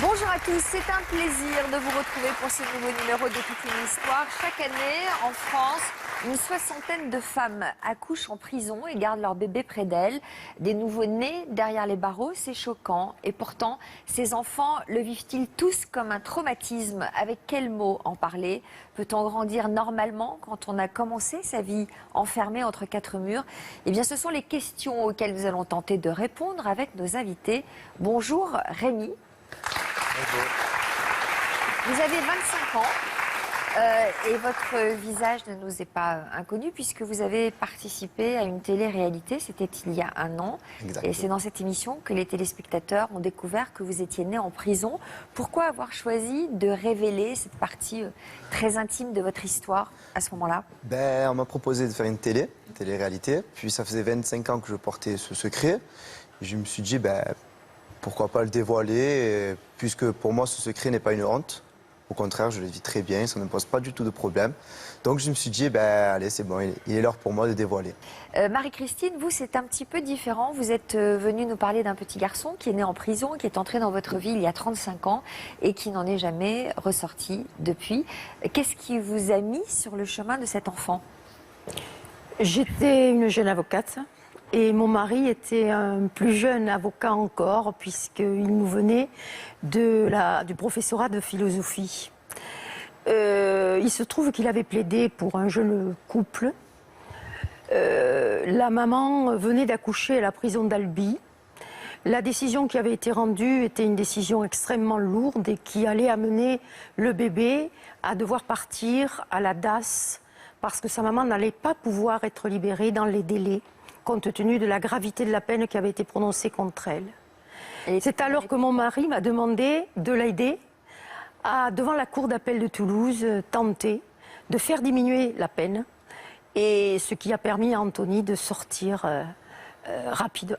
Bonjour à tous, c'est un plaisir de vous retrouver pour ce nouveau numéro de Toute une histoire. Chaque année, en France, une soixantaine de femmes accouchent en prison et gardent leur bébé près d'elles. Des nouveau-nés derrière les barreaux, c'est choquant. Et pourtant, ces enfants le vivent-ils tous comme un traumatisme? Avec quels mots en parler? Peut-on grandir normalement quand on a commencé sa vie enfermée entre quatre murs? Eh bien, ce sont les questions auxquelles nous allons tenter de répondre avec nos invités. Bonjour Rémi. Bonjour. Vous avez 25 ans et votre visage ne nous est pas inconnu puisque vous avez participé à une télé-réalité, c'était il y a un an. Exactement. Et c'est dans cette émission que les téléspectateurs ont découvert que vous étiez né en prison. Pourquoi avoir choisi de révéler cette partie très intime de votre histoire à ce moment-là? On m'a proposé de faire une télé-réalité, puis ça faisait 25 ans que je portais ce secret. Et je me suis dit, pourquoi pas le dévoiler, puisque pour moi, ce secret n'est pas une honte. Au contraire, je le vis très bien, ça ne me pose pas du tout de problème. Donc je me suis dit, allez, c'est bon, il est l'heure pour moi de dévoiler. Marie-Christine, vous, c'est un petit peu différent. Vous êtes venue nous parler d'un petit garçon qui est né en prison, qui est entré dans votre vie il y a 35 ans et qui n'en est jamais ressorti depuis. Qu'est-ce qui vous a mis sur le chemin de cet enfant? J'étais une jeune avocate. Et mon mari était un plus jeune avocat encore, puisqu'il nous venait du professorat de philosophie. Il se trouve qu'il avait plaidé pour un jeune couple. La maman venait d'accoucher à la prison d'Albi. La décision qui avait été rendue était une décision extrêmement lourde et qui allait amener le bébé à devoir partir à la DAS parce que sa maman n'allait pas pouvoir être libérée dans les délais, compte tenu de la gravité de la peine qui avait été prononcée contre elle. C'est alors que mon mari m'a demandé de l'aider à, devant la cour d'appel de Toulouse, tenter de faire diminuer la peine, et ce qui a permis à Anthony de sortir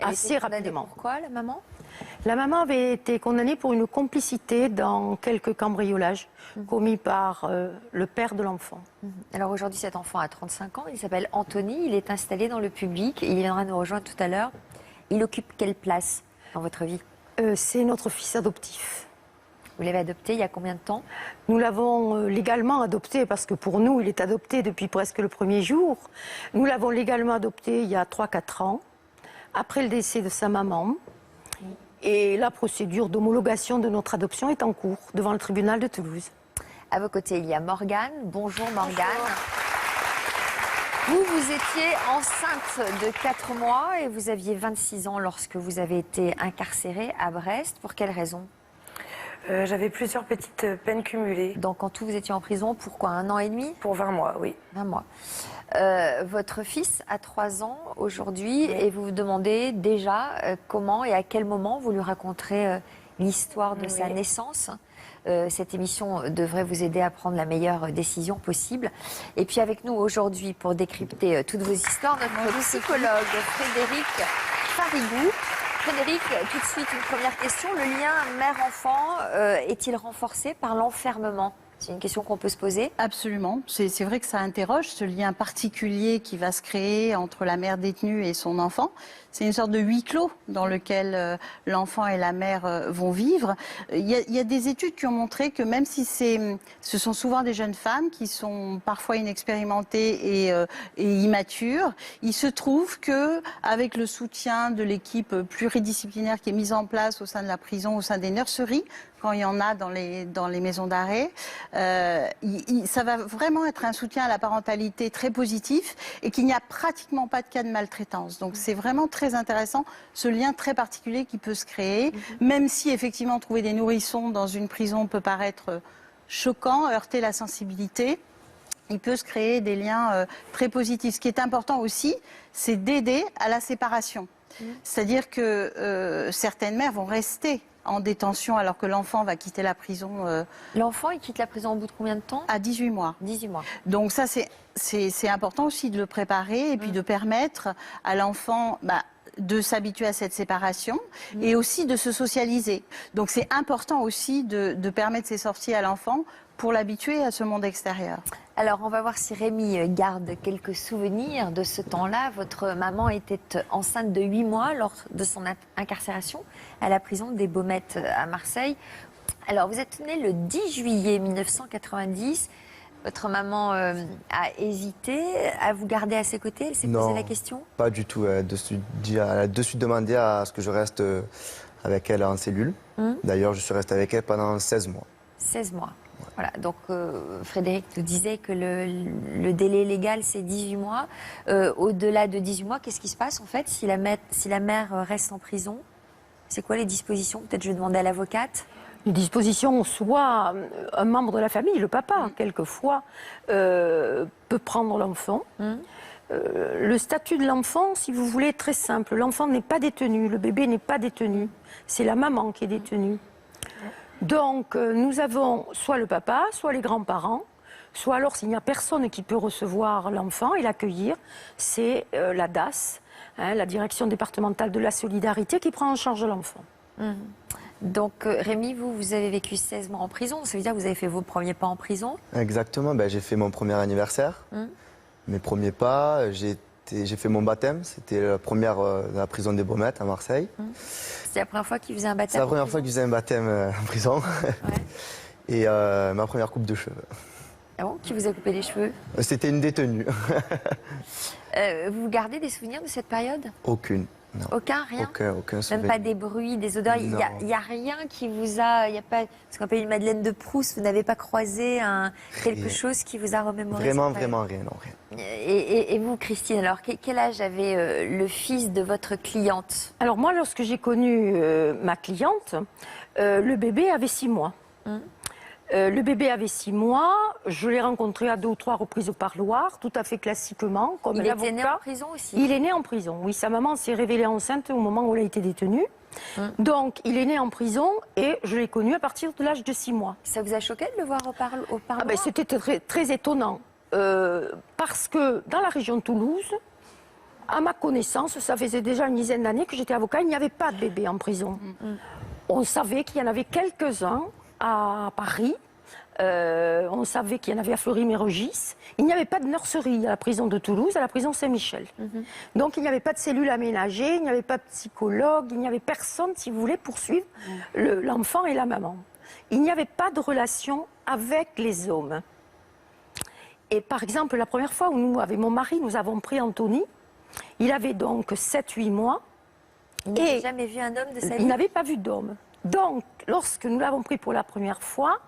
assez rapidement. Pourquoi, la maman? La maman avait été condamnée pour une complicité dans quelques cambriolages commis par le père de l'enfant. Alors aujourd'hui, cet enfant a 35 ans, il s'appelle Anthony, il est installé dans le public, il viendra nous rejoindre tout à l'heure. Il occupe quelle place dans votre vie? C'est notre fils adoptif. Vous l'avez adopté il y a combien de temps? Nous l'avons légalement adopté, parce que pour nous, il est adopté depuis presque le premier jour. Nous l'avons légalement adopté il y a 3-4 ans, après le décès de sa maman. Et la procédure d'homologation de notre adoption est en cours devant le tribunal de Toulouse. À vos côtés, il y a Morgane. Bonjour Morgane. Vous étiez enceinte de 4 mois et vous aviez 26 ans lorsque vous avez été incarcérée à Brest. Pour quelle raison? J'avais plusieurs petites peines cumulées. Donc en tout, vous étiez en prison pour quoi? 1 an et demi? Pour 20 mois, oui. 20 mois. Votre fils a 3 ans aujourd'hui, oui. Et vous vous demandez déjà comment et à quel moment vous lui raconterez l'histoire de sa naissance. Cette émission devrait vous aider à prendre la meilleure décision possible. Et puis avec nous aujourd'hui pour décrypter toutes vos histoires, notre psychologue Frédéric Farigou. Frédéric, tout de suite une première question. Le lien mère-enfant est-il renforcé par l'enfermement? C'est une question qu'on peut se poser. Absolument. C'est vrai que ça interroge ce lien particulier qui va se créer entre la mère détenue et son enfant. C'est une sorte de huis clos dans lequel l'enfant et la mère vont vivre. Il y a des études qui ont montré que même si ce sont souvent des jeunes femmes qui sont parfois inexpérimentées et immatures, il se trouve que avec le soutien de l'équipe pluridisciplinaire qui est mise en place au sein de la prison, au sein des nurseries, quand il y en a dans les maisons d'arrêt, ça va vraiment être un soutien à la parentalité très positif et qu'il n'y a pratiquement pas de cas de maltraitance. Donc c'est vraiment très intéressant, ce lien très particulier qui peut se créer, même si effectivement trouver des nourrissons dans une prison peut paraître choquant, heurter la sensibilité. Il peut se créer des liens très positifs. Ce qui est important aussi, c'est d'aider à la séparation. C'est-à-dire que certaines mères vont rester en détention alors que l'enfant va quitter la prison. L'enfant, il quitte la prison au bout de combien de temps? À 18 mois. 18 mois. Donc ça, c'est important aussi de le préparer et puis de permettre à l'enfant de s'habituer à cette séparation et aussi de se socialiser. Donc c'est important aussi de permettre ces sorties à l'enfant pour l'habituer à ce monde extérieur. Alors, on va voir si Rémi garde quelques souvenirs de ce temps-là. Votre maman était enceinte de 8 mois lors de son incarcération à la prison des Baumettes à Marseille. Alors, vous êtes né le 10 juillet 1990. Votre maman a hésité à vous garder à ses côtés. Elle s'est posé la question? Pas du tout. Elle a de suite demandé à ce que je reste avec elle en cellule. D'ailleurs, je suis resté avec elle pendant 16 mois. 16 mois. Voilà, donc Frédéric nous disait que le délai légal, c'est 18 mois. Au-delà de 18 mois, qu'est-ce qui se passe en fait si la mère reste en prison? C'est quoi les dispositions? Peut-être je vais demander à l'avocate. Les dispositions, soit un membre de la famille, le papa, quelquefois, peut prendre l'enfant. Le statut de l'enfant, si vous voulez, est très simple. L'enfant n'est pas détenu, le bébé n'est pas détenu. C'est la maman qui est détenue. Donc, nous avons soit le papa, soit les grands-parents, soit alors, s'il n'y a personne qui peut recevoir l'enfant et l'accueillir, c'est la DAS, la Direction départementale de la solidarité, qui prend en charge l'enfant. Donc, Rémi, vous avez vécu 16 mois en prison. Ça veut dire que vous avez fait vos premiers pas en prison? Exactement. J'ai fait mon premier anniversaire, mes premiers pas. J'ai fait mon baptême. C'était la première dans la prison des Baumettes à Marseille. C'était la première fois qu'il faisait un baptême? C'est la première fois que je faisais un baptême en prison. Et ma première coupe de cheveux. Ah bon? Qui vous a coupé les cheveux? C'était une détenue. Vous gardez des souvenirs de cette période? Aucune. Non. Aucun, rien? Aucun souvenir. Même pas des bruits, des odeurs? Il n'y a rien qui vous a... Il y a pas ce qu'on appelle une Madeleine de Proust. Vous n'avez pas croisé quelque chose qui vous a remémoré? Vraiment rien, non, rien. Et vous, Christine, alors, quel âge avait le fils de votre cliente? Alors moi, lorsque j'ai connu ma cliente, le bébé avait 6 mois. Le bébé avait 6 mois, je l'ai rencontré à 2 ou 3 reprises au parloir, tout à fait classiquement, comme Il un était né en avocat. prison aussi? Il est né en prison, oui. Sa maman s'est révélée enceinte au moment où elle a été détenue. Donc, il est né en prison et je l'ai connu à partir de l'âge de 6 mois. Ça vous a choqué de le voir au parloir? C'était très, très étonnant, parce que dans la région de Toulouse, à ma connaissance, ça faisait déjà une dizaine d'années que j'étais avocat, il n'y avait pas de bébé en prison. On savait qu'il y en avait quelques-uns à Paris. On savait qu'il y en avait à Fleury-Mérogis. Il n'y avait pas de nurserie à la prison de Toulouse, à la prison Saint-Michel. Donc il n'y avait pas de cellule aménagée, il n'y avait pas de psychologue, il n'y avait personne, si vous voulez, pour suivre l'enfant et la maman. Il n'y avait pas de relation avec les hommes. Et par exemple, la première fois où nous, avec mon mari, nous avons pris Anthony, il avait donc 7-8 mois. Il n'avait jamais vu un homme de sa vie? Il n'avait pas vu d'homme. Donc, lorsque nous l'avons pris pour la première fois,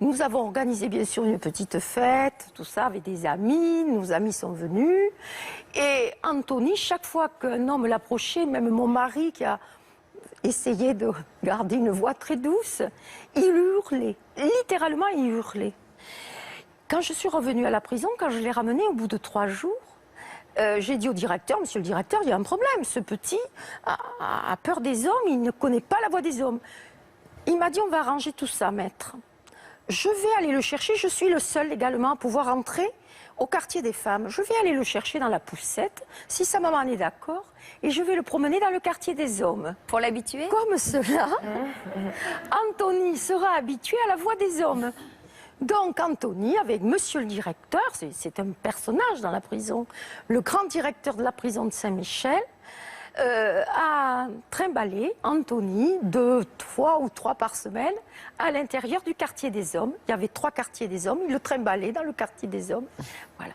nous avons organisé bien sûr une petite fête, tout ça, avec des amis, nos amis sont venus. Et Anthony, chaque fois qu'un homme l'approchait, même mon mari qui a essayé de garder une voix très douce, il hurlait. Littéralement, il hurlait. Quand je suis revenue à la prison, quand je l'ai ramené au bout de 3 jours, j'ai dit au directeur, monsieur le directeur, il y a un problème, ce petit a peur des hommes, il ne connaît pas la voix des hommes. Il m'a dit, on va arranger tout ça, maître. Je vais aller le chercher, je suis le seul également à pouvoir entrer au quartier des femmes. Je vais aller le chercher dans la poussette, si sa maman est d'accord, et je vais le promener dans le quartier des hommes. Pour l'habituer? Comme cela, Anthony sera habitué à la voix des hommes. Donc Anthony, avec monsieur le directeur, c'est un personnage dans la prison, le grand directeur de la prison de Saint-Michel, a trimballé Anthony 2 ou 3 par semaine à l'intérieur du quartier des hommes. Il y avait 3 quartiers des hommes, il le trimballait dans le quartier des hommes. Voilà.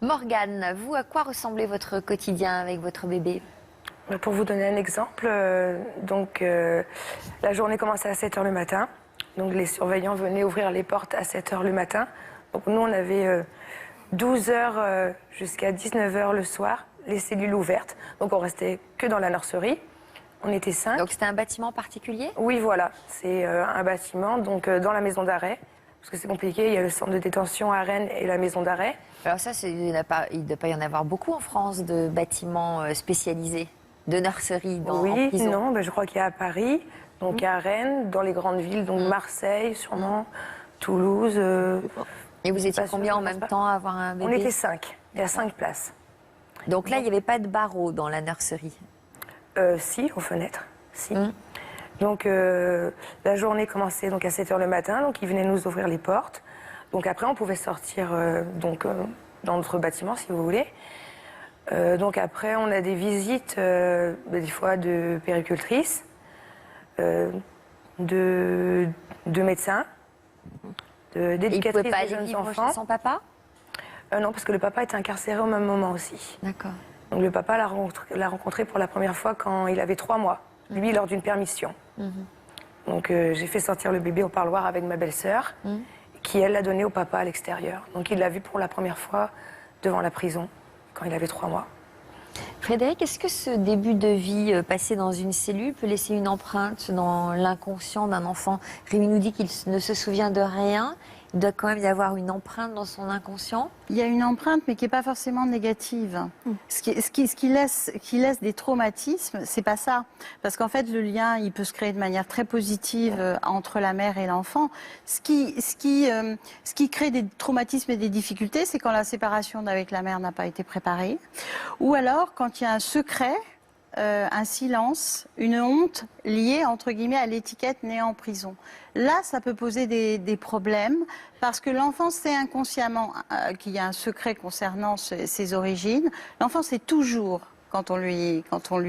Morgane, vous, à quoi ressemblait votre quotidien avec votre bébé? Pour vous donner un exemple, la journée commençait à 7h le matin. Donc les surveillants venaient ouvrir les portes à 7h le matin. Donc nous, on avait 12h jusqu'à 19h le soir, les cellules ouvertes. Donc on restait que dans la nurserie. On était 5. Donc c'était un bâtiment particulier? Oui, voilà. C'est un bâtiment donc dans la maison d'arrêt. Parce que c'est compliqué, il y a le centre de détention à Rennes et la maison d'arrêt. Alors ça, il ne doit pas y en avoir beaucoup en France de bâtiments spécialisés, de nurseries en prison. Non, je crois qu'il y a à Paris. Donc à Rennes, dans les grandes villes, donc Marseille, sûrement, Toulouse. Et vous étiez combien en même temps à avoir un bébé? On était 5. Il y a 5 places. Donc là, il n'y avait pas de barreaux dans la nurserie? Si, aux fenêtres. Si. Donc la journée commençait donc à 7h le matin, donc ils venaient nous ouvrir les portes. Donc après, on pouvait sortir dans notre bâtiment, si vous voulez. Donc après, on a des visites, des fois de puéricultrices. de médecins, Et il ne pouvait d'éducatrices pas de aller jeunes vivre enfants. chez son papa? Non, parce que le papa était incarcéré au même moment aussi. D'accord. Donc le papa l'a rencontré pour la première fois quand il avait 3 mois, lui lors d'une permission. Donc j'ai fait sortir le bébé au parloir avec ma belle-sœur, qui elle l'a donné au papa à l'extérieur. Donc il l'a vu pour la première fois devant la prison, quand il avait 3 mois. Frédéric, est-ce que ce début de vie passé dans une cellule peut laisser une empreinte dans l'inconscient d'un enfant? Rémi nous dit qu'il ne se souvient de rien. Il doit quand même y avoir une empreinte dans son inconscient. Il y a une empreinte, mais qui n'est pas forcément négative. Ce qui laisse des traumatismes, c'est pas ça. Parce qu'en fait, le lien, il peut se créer de manière très positive entre la mère et l'enfant. Ce qui crée des traumatismes et des difficultés, c'est quand la séparation avec la mère n'a pas été préparée. Ou alors, quand il y a un secret, un silence, une honte liée, entre guillemets, à l'étiquette né en prison. Là, ça peut poser des problèmes parce que l'enfant sait inconsciemment qu'il y a un secret concernant ses origines. L'enfant sait toujours quand on lui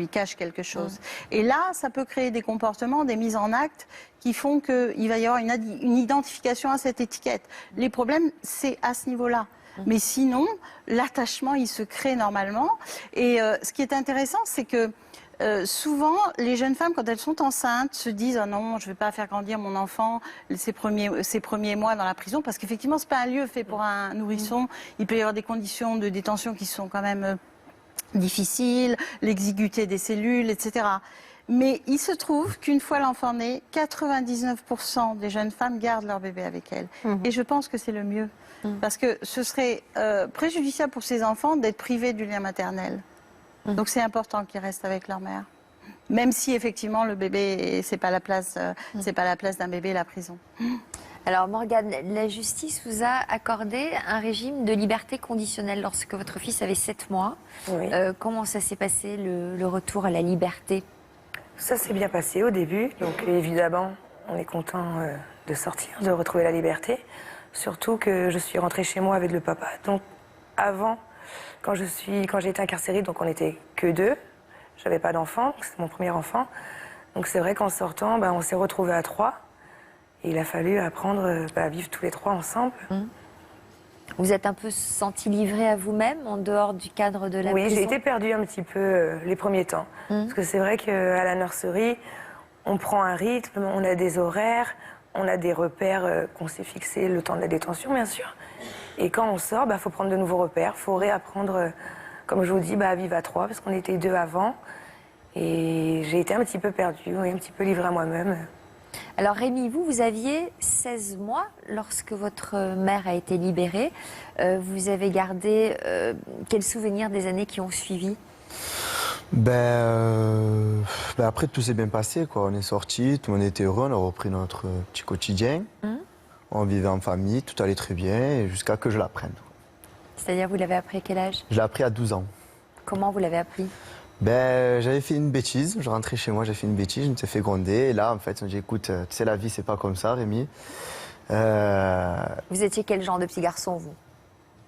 cache quelque chose. Et là, ça peut créer des comportements, des mises en acte qui font qu'il va y avoir une identification à cette étiquette. Les problèmes, c'est à ce niveau-là. Mais sinon, l'attachement, il se crée normalement. Et ce qui est intéressant, c'est que souvent, les jeunes femmes, quand elles sont enceintes, se disent « Ah non, je ne vais pas faire grandir mon enfant ses premiers mois dans la prison », parce qu'effectivement, ce n'est pas un lieu fait pour un nourrisson. Il peut y avoir des conditions de détention qui sont quand même difficiles, l'exiguïté des cellules, etc. Mais il se trouve qu'une fois l'enfant né, 99% des jeunes femmes gardent leur bébé avec elles. Et je pense que c'est le mieux. Parce que ce serait préjudiciable pour ces enfants d'être privés du lien maternel. Donc c'est important qu'ils restent avec leur mère. Même si effectivement le bébé, c'est pas la place d'un bébé, la prison. Alors Morgane, la justice vous a accordé un régime de liberté conditionnelle lorsque votre fils avait 7 mois. Oui. Comment ça s'est passé, le retour à la liberté? Ça s'est bien passé au début, donc évidemment, on est content de sortir, de retrouver la liberté. Surtout que je suis rentrée chez moi avec le papa. Donc avant, quand j'ai été incarcérée, donc on n'était que 2. J'avais pas d'enfant, c'est mon premier enfant. Donc c'est vrai qu'en sortant, on s'est retrouvés à 3. Et il a fallu apprendre à vivre tous les 3 ensemble. Vous êtes un peu senti livré à vous-même en dehors du cadre de la prison? Oui, j'ai été perdue un petit peu les premiers temps. Parce que c'est vrai qu'à la nurserie, on prend un rythme, on a des horaires, on a des repères qu'on s'est fixés le temps de la détention, bien sûr. Et quand on sort, faut prendre de nouveaux repères, faut réapprendre, comme je vous dis, à vivre à 3, parce qu'on était 2 avant. Et j'ai été un petit peu perdue, un petit peu livrée à moi-même. Alors Rémi, vous aviez 16 mois lorsque votre mère a été libérée. Vous avez gardé quel souvenir des années qui ont suivi? Après, tout s'est bien passé, quoi. On est sortis, tout le monde était heureux, on a repris notre petit quotidien. On vivait en famille, tout allait très bien, jusqu'à que je l'apprenne. C'est-à-dire, vous l'avez appris à quel âge? Je l'ai appris à 12 ans. Comment vous l'avez appris? J'avais fait une bêtise, je rentrais chez moi, j'ai fait une bêtise, je me suis fait gronder. Et là, en fait, on me dit, écoute, tu sais, la vie, c'est pas comme ça, Rémi. Vous étiez quel genre de petit garçon, vous?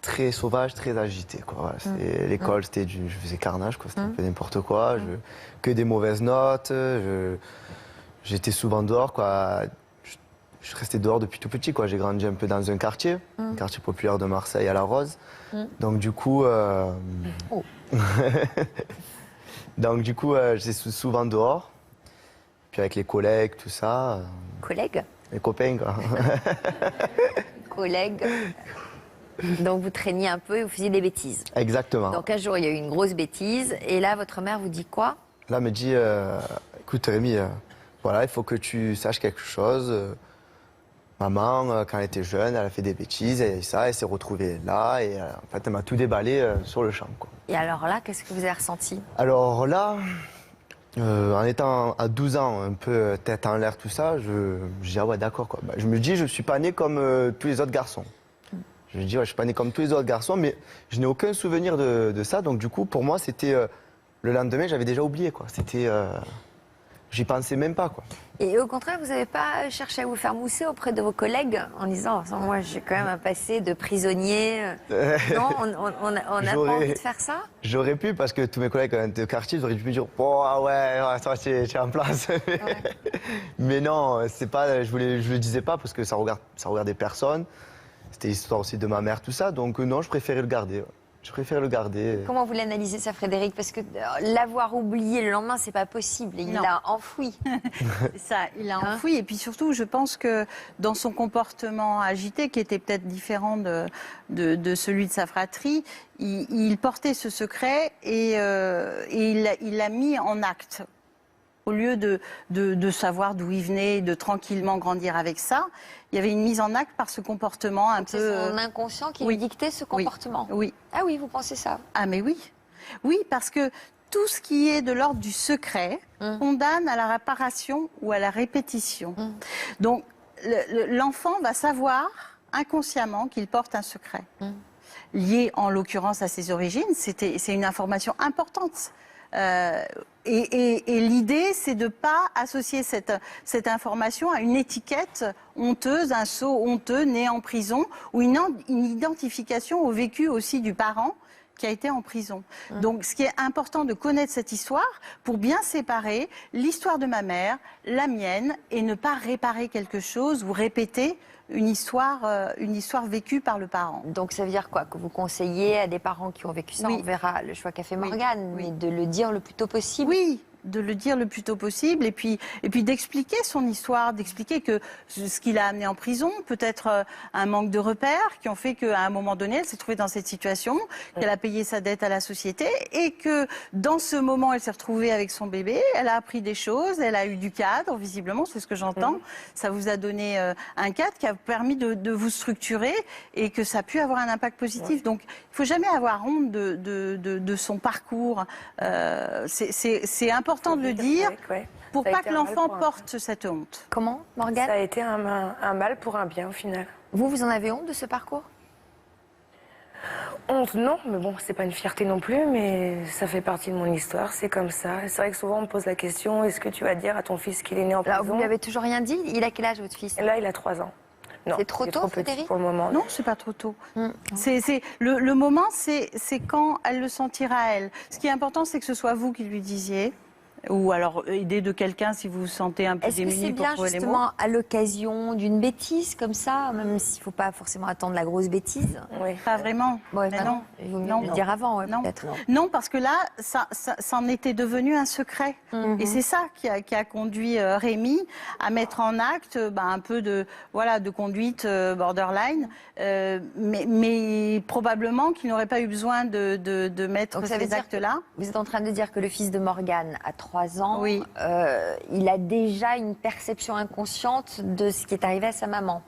Très sauvage, très agité, quoi. Voilà, l'école, je faisais carnage, quoi. C'était un peu n'importe quoi. Que des mauvaises notes. J'étais souvent dehors, quoi. Je restais dehors depuis tout petit, quoi. J'ai grandi un peu dans un quartier populaire de Marseille, à La Rose. Donc du coup, j'étais souvent dehors. Puis avec les collègues, tout ça. Collègues? Les copains, quoi. Collègues. Donc vous traîniez un peu et vous faisiez des bêtises. Exactement. Donc un jour, il y a eu une grosse bêtise. Et là, votre mère vous dit quoi? Là, elle me dit, écoute Rémi, voilà, il faut que tu saches quelque chose. Maman, quand elle était jeune, elle a fait des bêtises et ça, elle s'est retrouvée là. Et en fait, elle m'a tout déballé sur le champ, quoi. Et alors là, qu'est-ce que vous avez ressenti? Alors là, en étant à 12 ans, un peu tête en l'air, tout ça, je dis, ah ouais, d'accord, quoi. Je me dis, je suis pas né comme tous les autres garçons. Je me dis, ouais, je suis pas né comme tous les autres garçons, mais je n'ai aucun souvenir de ça. Donc du coup, pour moi, c'était le lendemain, j'avais déjà oublié, quoi. C'était, j'y pensais même pas, quoi. Et au contraire, vous n'avez pas cherché à vous faire mousser auprès de vos collègues en disant « moi j'ai quand même un passé de prisonnier ». Non, on n'a pas envie de faire ça? J'aurais pu, parce que tous mes collègues de quartier, ils auraient pu me dire « oh ah ouais, toi tu es en place ouais. ». Mais non, c'est pas, je le disais pas parce que ça regardait personne. C'était l'histoire aussi de ma mère, tout ça. Donc non, je préférais le garder. Ouais. Je préfère le garder. Comment vous l'analysez ça, Frédéric? Parce que l'avoir oublié le lendemain, c'est pas possible. Il l'a enfoui. C'est ça, il l'a enfoui. Et puis surtout, je pense que dans son comportement agité, qui était peut-être différent de celui de sa fratrie, il portait ce secret et il l'a mis en acte. Au lieu de savoir d'où il venait et de tranquillement grandir avec ça, il y avait une mise en acte par ce comportement un peu... C'est son inconscient qui lui dictait ce comportement. Oui. Ah oui, vous pensez ça? Ah mais oui. Oui, parce que tout ce qui est de l'ordre du secret condamne à la réparation ou à la répétition. Donc l'enfant va savoir inconsciemment qu'il porte un secret. Lié en l'occurrence à ses origines, c'est une information importante. Et l'idée, c'est de ne pas associer cette information à une étiquette honteuse, un sceau honteux né en prison, ou une identification au vécu aussi du parent qui a été en prison. Donc, ce qui est important de connaître cette histoire pour bien séparer l'histoire de ma mère, la mienne, et ne pas réparer quelque chose ou répéter une histoire vécue par le parent. Donc ça veut dire quoi? Que vous conseillez à des parents qui ont vécu ça, on verra le choix qu'a fait Morgane, mais de le dire le plus tôt possible. Oui, de le dire le plus tôt possible et puis d'expliquer son histoire, d'expliquer que ce qui l'a amené en prison, peut-être un manque de repères qui ont fait qu'à un moment donné, elle s'est trouvée dans cette situation, qu'elle a payé sa dette à la société et que dans ce moment, elle s'est retrouvée avec son bébé, elle a appris des choses, elle a eu du cadre, visiblement, c'est ce que j'entends. Ça vous a donné un cadre qui a permis de vous structurer et que ça a pu avoir un impact positif. Donc, il ne faut jamais avoir honte de son parcours. C'est important de le dire pour pas que l'enfant porte cette honte. Comment, Morgane? Ça a été un mal pour un bien au final. Vous en avez honte de ce parcours? Honte, non, mais bon, c'est pas une fierté non plus, mais ça fait partie de mon histoire, c'est comme ça. C'est vrai que souvent on me pose la question, est-ce que tu vas dire à ton fils qu'il est né en prison? Alors, vous lui avez toujours rien dit? Il a quel âge, votre fils? Là, il a 3 ans. C'est trop tôt, petit Frédéric? pour le moment. Non, c'est pas trop tôt. Le moment, c'est quand elle le sentira elle. Ce qui est important, c'est que ce soit vous qui lui disiez. Ou alors aider de quelqu'un si vous vous sentez un peu démuni pour trouver les mots. Est-ce que c'est bien justement à l'occasion d'une bêtise comme ça, même s'il ne faut pas forcément attendre la grosse bêtise? Oui. Pas vraiment. Ouais, non. Il vaut mieux le dire avant, peut-être. Non, parce que là, ça en était devenu un secret. Et c'est ça qui a conduit Rémi à mettre en acte un peu de conduite borderline, mais probablement qu'il n'aurait pas eu besoin de mettre ces actes-là. Vous êtes en train de dire que le fils de Morgane a 3 ans, oui. Il a déjà une perception inconsciente de ce qui est arrivé à sa maman.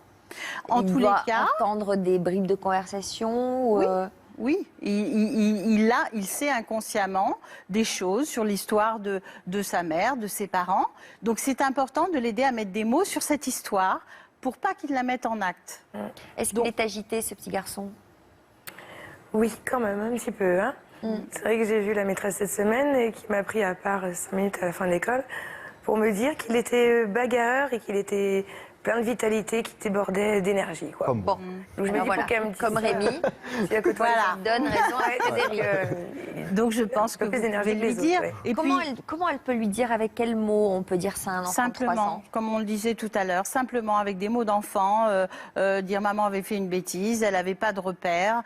En tous les cas, entendre des bribes de conversation. Oui, il sait inconsciemment des choses sur l'histoire de sa mère, de ses parents. Donc c'est important de l'aider à mettre des mots sur cette histoire pour pas qu'il la mette en acte. Est-ce qu'il est agité, ce petit garçon? Oui, quand même, un petit peu. Hein. C'est vrai que j'ai vu la maîtresse cette semaine et qui m'a pris à part 5 minutes à la fin de l'école pour me dire qu'il était bagarreur et qu'il était plein de vitalité, qui débordait d'énergie. Bon, donc je me dis comme Rémi, donne raison à Frédéric. Donc je pense que vous pouvez lui dire. Et comment elle peut lui dire, avec quels mots on peut dire ça à un enfant de 3 ans? Simplement, comme on le disait tout à l'heure, simplement avec des mots d'enfant, dire maman avait fait une bêtise, elle n'avait pas de repère,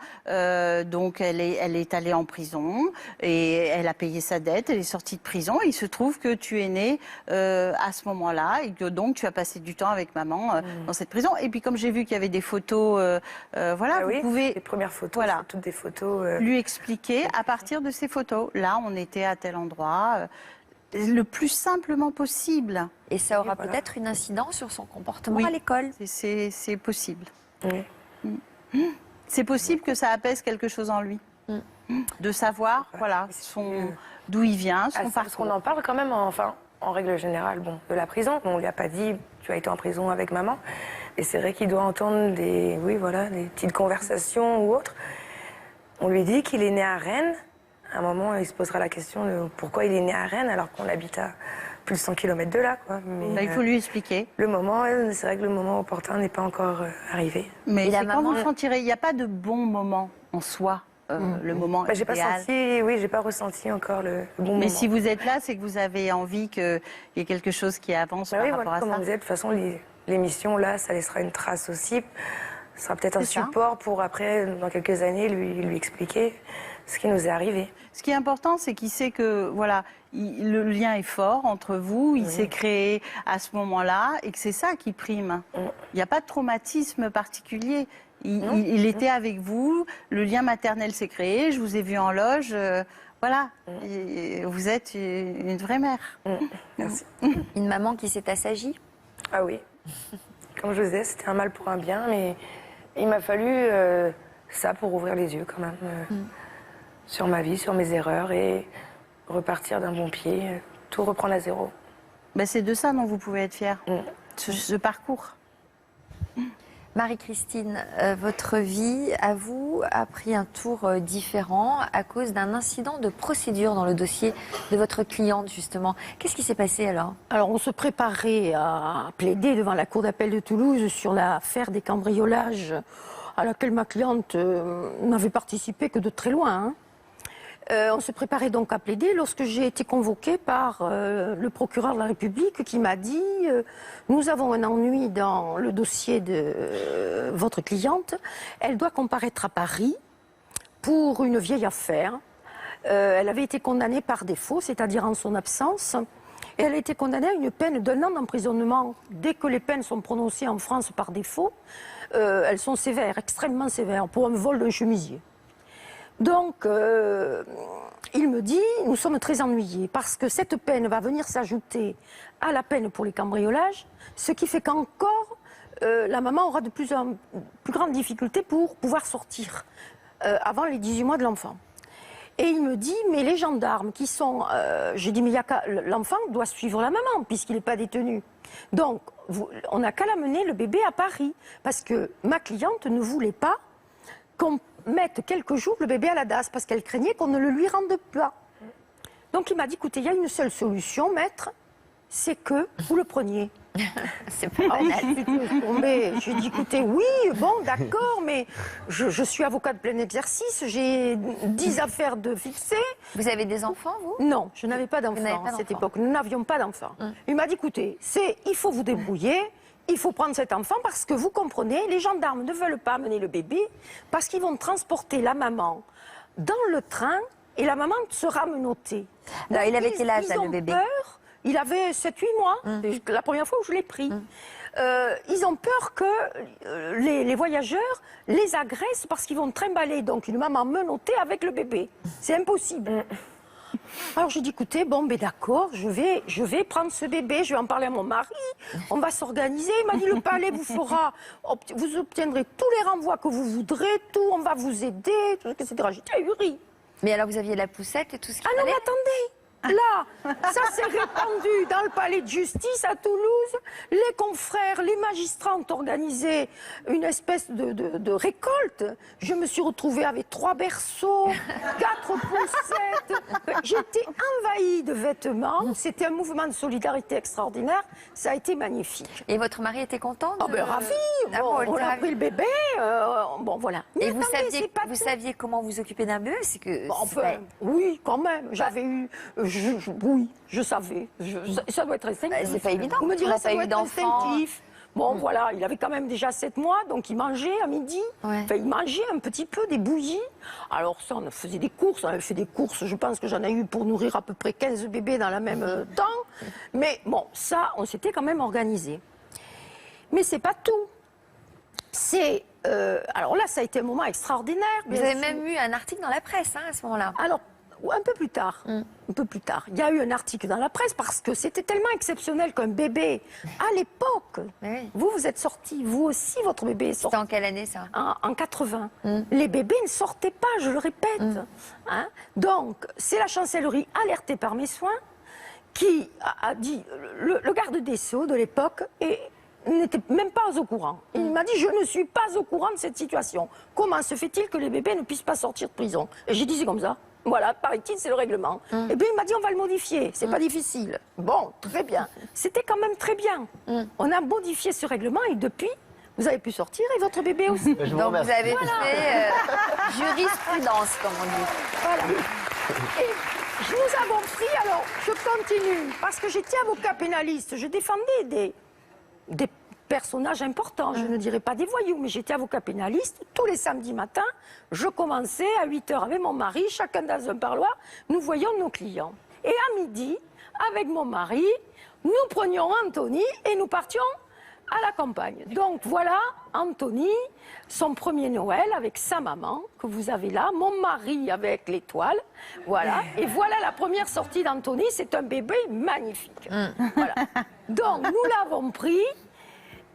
donc elle est allée en prison et elle a payé sa dette, elle est sortie de prison et il se trouve que tu es né à ce moment-là et que donc tu as passé du temps avec maman dans cette prison. Et puis comme j'ai vu qu'il y avait des photos, vous pouvez... Les premières photos, toutes des photos... lui expliquer à partir de ces photos. Là, on était à tel endroit, le plus simplement possible. Et ça aura peut-être une incidence sur son comportement à l'école. C'est possible. C'est possible que ça apaise quelque chose en lui. De savoir, d'où il vient, son parcours. Parce qu'on en parle quand même, en règle générale, de la prison. On ne lui a pas dit, tu as été en prison avec maman. Et c'est vrai qu'il doit entendre des petites conversations ou autres. On lui dit qu'il est né à Rennes. À un moment, il se posera la question de pourquoi il est né à Rennes alors qu'on habite à plus de 100 km de là, quoi. Mais, Bah, il faut lui expliquer. le moment, c'est vrai que le moment opportun n'est pas encore arrivé. Mais Et la c'est quand maman- vous le sentirez. Il n'y a pas de bon moment en soi, le moment Bah, j'ai pas idéal. j'ai pas ressenti encore le bon moment. Mais si vous êtes là, c'est que vous avez envie qu'il y ait quelque chose qui avance Bah par oui, rapport voilà, à comme ça. on disait, de toute façon, l'émission, là, ça laissera une trace aussi. Ce sera peut-être un C'est ça. support pour après, dans quelques années, lui expliquer ce qui nous est arrivé. Ce qui est important, c'est qu'il sait que voilà, le lien est fort entre vous, il s'est créé à ce moment-là et que c'est ça qui prime. Il n'y a pas de traumatisme particulier. Il était avec vous, le lien maternel s'est créé, je vous ai vu en loge, voilà. Et vous êtes une vraie mère. Merci. Une maman qui s'est assagie. Ah oui. Comme je vous disais, c'était un mal pour un bien, mais il m'a fallu ça pour ouvrir les yeux quand même sur ma vie, sur mes erreurs et repartir d'un bon pied, tout reprendre à zéro. Ben, c'est de ça dont vous pouvez être fière, ce parcours. Marie-Christine, votre vie, à vous, a pris un tour différent à cause d'un incident de procédure dans le dossier de votre cliente, justement. Qu'est-ce qui s'est passé alors? Alors, on se préparait à plaider devant la Cour d'appel de Toulouse sur l'affaire des cambriolages à laquelle ma cliente n'avait participé que de très loin. Hein. On se préparait donc à plaider lorsque j'ai été convoquée par le procureur de la République qui m'a dit nous avons un ennui dans le dossier de votre cliente. Elle doit comparaître à Paris pour une vieille affaire. Elle avait été condamnée par défaut, c'est-à-dire en son absence. Et elle a été condamnée à une peine d'1 an d'emprisonnement. Dès que les peines sont prononcées en France par défaut, elles sont sévères, extrêmement sévères, pour un vol d'un chemisier. Donc, il me dit, nous sommes très ennuyés parce que cette peine va venir s'ajouter à la peine pour les cambriolages, ce qui fait qu'encore, la maman aura de plus en plus grandes difficultés pour pouvoir sortir avant les 18 mois de l'enfant. Et il me dit, mais les gendarmes qui sont... J'ai dit, mais l'enfant doit suivre la maman puisqu'il n'est pas détenu. Donc, on n'a qu'à l'amener le bébé à Paris parce que ma cliente ne voulait pas qu'on mette quelques jours le bébé à la DAS parce qu'elle craignait qu'on ne le lui rende pas. Donc il m'a dit, écoutez, il y a une seule solution, maître, c'est que vous le preniez. C'est pas banal. J'ai dit, écoutez, oui, bon, d'accord, mais je suis avocat de plein exercice, j'ai 10 affaires de fixer. Vous avez des enfants, vous? Non, je n'avais pas Vous n'avez d'enfant pas à cette d'enfant. époque. Nous n'avions pas d'enfant. Il m'a dit, écoutez, il faut vous débrouiller. Il faut prendre cet enfant parce que vous comprenez, les gendarmes ne veulent pas amener le bébé parce qu'ils vont transporter la maman dans le train et la maman sera menottée. Alors, il avait quel âge, Ils là, le ont bébé? peur, il avait 7-8 mois, c'est la première fois où je l'ai pris. Ils ont peur que les voyageurs les agressent parce qu'ils vont trimballer donc une maman menottée avec le bébé. C'est impossible. Alors j'ai dit, écoutez, bon, ben d'accord, je vais prendre ce bébé, je vais en parler à mon mari, on va s'organiser. Il m'a dit, le palais vous fera, vous obtiendrez tous les renvois que vous voudrez, tout, on va vous aider, tout, etc. J'ai dit, ahuri. Mais alors, vous aviez la poussette et tout ce qu'il Ah non, fallait? mais attendez, là, ça s'est répandu dans le palais de justice à Toulouse. Les confrères, les magistrats ont organisé une espèce de récolte. Je me suis retrouvée avec 3 berceaux, 4 poussettes. J'étais envahie de vêtements. C'était un mouvement de solidarité extraordinaire. Ça a été magnifique. Et votre mari était content Ah ben ravi. Ah Bon, bon, il on était a ravi. pris le bébé. Bon voilà. Mais Et vous attendez, saviez, c'est pas vous tout. saviez comment vous occuper d'un bébé? C'est que... Bon, c'est enfin, pas- oui, quand même. J'avais eu. Oui, je savais. Ça doit être instinctif. C'est pas évident. Vous me On direz, n'a ça pas doit eu être d'enfant. instinctif. Bon, voilà, il avait quand même déjà 7 mois, donc il mangeait à midi. Ouais. Enfin, il mangeait un petit peu des bouillies. Alors ça, on faisait des courses. On avait fait des courses, je pense que j'en ai eu pour nourrir à peu près 15 bébés dans la même temps. Mais bon, ça, on s'était quand même organisé. Mais c'est pas tout. C'est... alors là, ça a été un moment extraordinaire. Vous bien avez sûr. même eu un article dans la presse, hein, à ce moment-là. Alors, un peu plus tard. Un peu plus tard. Il y a eu un article dans la presse parce que c'était tellement exceptionnel qu'un bébé, à l'époque, Oui. vous êtes sorti, vous aussi, votre bébé est sorti. C'était en quelle année, ça? En 80. Les bébés ne sortaient pas, je le répète. Hein. Donc, c'est la chancellerie alertée par mes soins qui a dit, le garde des Sceaux de l'époque n'était même pas au courant. Il m'a dit, je ne suis pas au courant de cette situation. Comment se fait-il que les bébés ne puissent pas sortir de prison? Et j'ai dit, c'est comme ça. Voilà, paraît-il, c'est le règlement. Et bien, il m'a dit, on va le modifier. C'est pas difficile. Bon, très bien. C'était quand même très bien. On a modifié ce règlement et depuis, vous avez pu sortir et votre bébé aussi. Je vous Donc vous remercie. avez fait jurisprudence, comme on dit. Voilà. Et nous avons pris, alors, je continue, parce que j'étais avocat pénaliste, je défendais des personnages importants, je ne dirais pas des voyous, mais j'étais avocat pénaliste. Tous les samedis matins, je commençais à 8h avec mon mari, chacun dans un parloir, nous voyions nos clients. Et à midi, avec mon mari, nous prenions Anthony et nous partions à la campagne. Donc voilà, Anthony, son premier Noël avec sa maman, que vous avez là, mon mari avec l'étoile, voilà. Et voilà la première sortie d'Anthony, c'est un bébé magnifique. Voilà. Donc nous l'avons pris,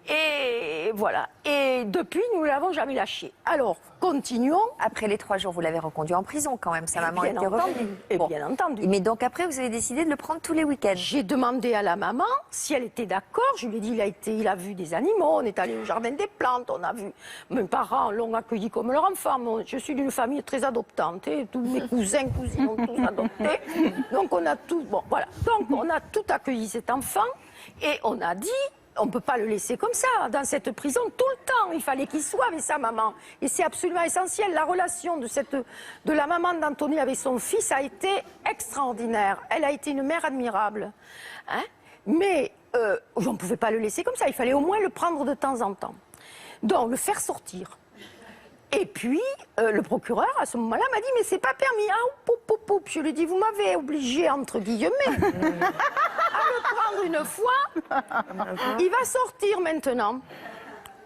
et voilà. Et depuis, nous ne l'avons jamais lâché. Alors, continuons. Après les 3 jours, vous l'avez reconduit en prison quand même. Sa maman était revenue. Et Bon. bien entendu. Mais donc après, vous avez décidé de le prendre tous les week-ends. J'ai demandé à la maman si elle était d'accord. Je lui ai dit, il a vu des animaux, on est allé au jardin des plantes, on a vu. Mes parents l'ont accueilli comme leur enfant. Je suis d'une famille très adoptante. Et tous mes cousins, cousines ont tous adopté. Donc on a tout, bon, voilà. Donc on a tout accueilli cet enfant et on a dit, on ne peut pas le laisser comme ça, dans cette prison, tout le temps. Il fallait qu'il soit avec sa maman. Et c'est absolument essentiel. La relation de la maman d'Anthony avec son fils a été extraordinaire. Elle a été une mère admirable. Hein? Mais on ne pouvait pas le laisser comme ça. Il fallait au moins le prendre de temps en temps. Donc, le faire sortir. Et puis, le procureur, à ce moment-là, m'a dit, mais c'est pas permis. Ah, poup, poup, poup. Je lui ai dit, vous m'avez obligé, entre guillemets, à le prendre une fois. Il va sortir maintenant.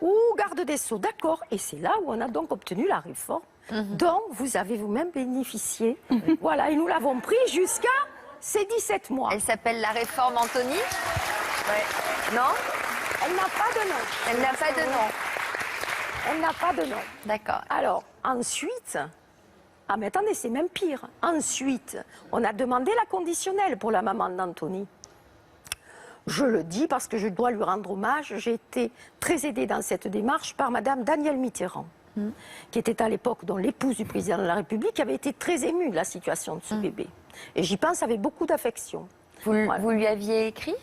Ou garde des Sceaux, d'accord. Et c'est là où on a donc obtenu la réforme dont vous avez vous-même bénéficié. Voilà, et nous l'avons pris jusqu'à ces 17 mois. Elle s'appelle la réforme Anthony. Ouais. Non? Elle n'a pas de nom. Elle n'a pas de nom. Elle n'a pas de nom. D'accord. Alors, ensuite, ah mais attendez, c'est même pire. Ensuite, on a demandé la conditionnelle pour la maman d'Anthony. Je le dis parce que je dois lui rendre hommage. J'ai été très aidée dans cette démarche par Madame Danielle Mitterrand, qui était à l'époque donc l'épouse du président de la République, qui avait été très émue de la situation de ce bébé. Et j'y pense avec beaucoup d'affection. Vous lui aviez écrit?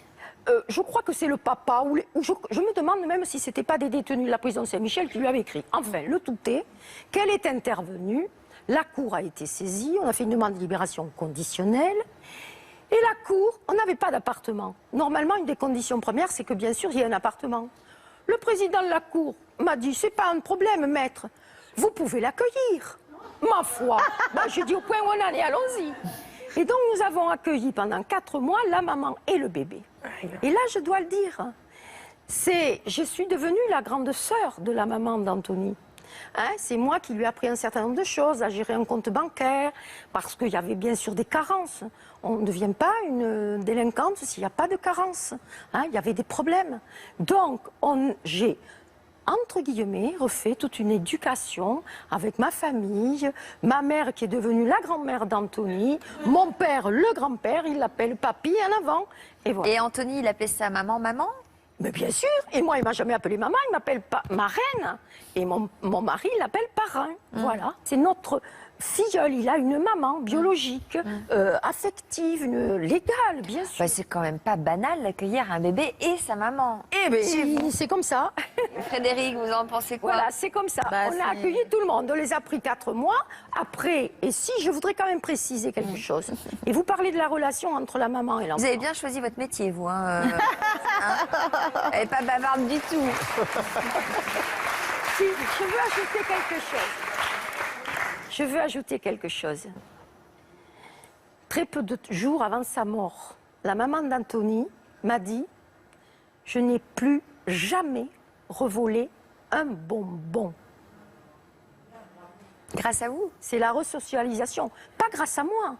Je crois que c'est le papa, je me demande même si ce n'était pas des détenus de la prison Saint-Michel qui lui avaient écrit. Enfin, le tout est qu'elle est intervenue, la Cour a été saisie, on a fait une demande de libération conditionnelle, et la Cour, on n'avait pas d'appartement. Normalement, une des conditions premières, c'est que bien sûr, il y ait un appartement. Le président de la Cour m'a dit, c'est pas un problème, maître, vous pouvez l'accueillir. Ma foi, j'ai dit au point où on en est, allons-y. Et donc, nous avons accueilli pendant 4 mois la maman et le bébé. Et là, je dois le dire, je suis devenue la grande sœur de la maman d'Anthony. Hein, c'est moi qui lui ai appris un certain nombre de choses, à gérer un compte bancaire, parce qu'il y avait bien sûr des carences. On ne devient pas une délinquante s'il n'y a pas de carences. Hein, il y avait des problèmes. Donc, j'ai entre guillemets, refait toute une éducation avec ma famille, ma mère qui est devenue la grand-mère d'Anthony, mon père, le grand-père, il l'appelle papy en avant. Et voilà. Et Anthony, il appelait sa maman maman? Mais bien sûr, et moi il m'a jamais appelé maman, il m'appelle marraine. Et mon mari, il l'appelle parrain. Voilà, c'est notre filleul, il a une maman biologique, affective, légale, bien sûr. Bah, c'est quand même pas banal d'accueillir un bébé et sa maman. Eh bien, c'est comme ça. Frédéric, vous en pensez quoi? Voilà, c'est comme ça. Bah, on a accueilli tout le monde. On les a pris 4 mois. Après, et si, je voudrais quand même préciser quelque chose. Et vous parlez de la relation entre la maman et l'enfant. Vous avez bien choisi votre métier, vous. Hein, Elle n'est pas bavarde du tout. Si, je veux ajouter quelque chose. Je veux ajouter quelque chose. Très peu de jours avant sa mort, la maman d'Anthony m'a dit « Je n'ai plus jamais revolé un bonbon. » Grâce à vous? C'est la resocialisation. Pas grâce à moi.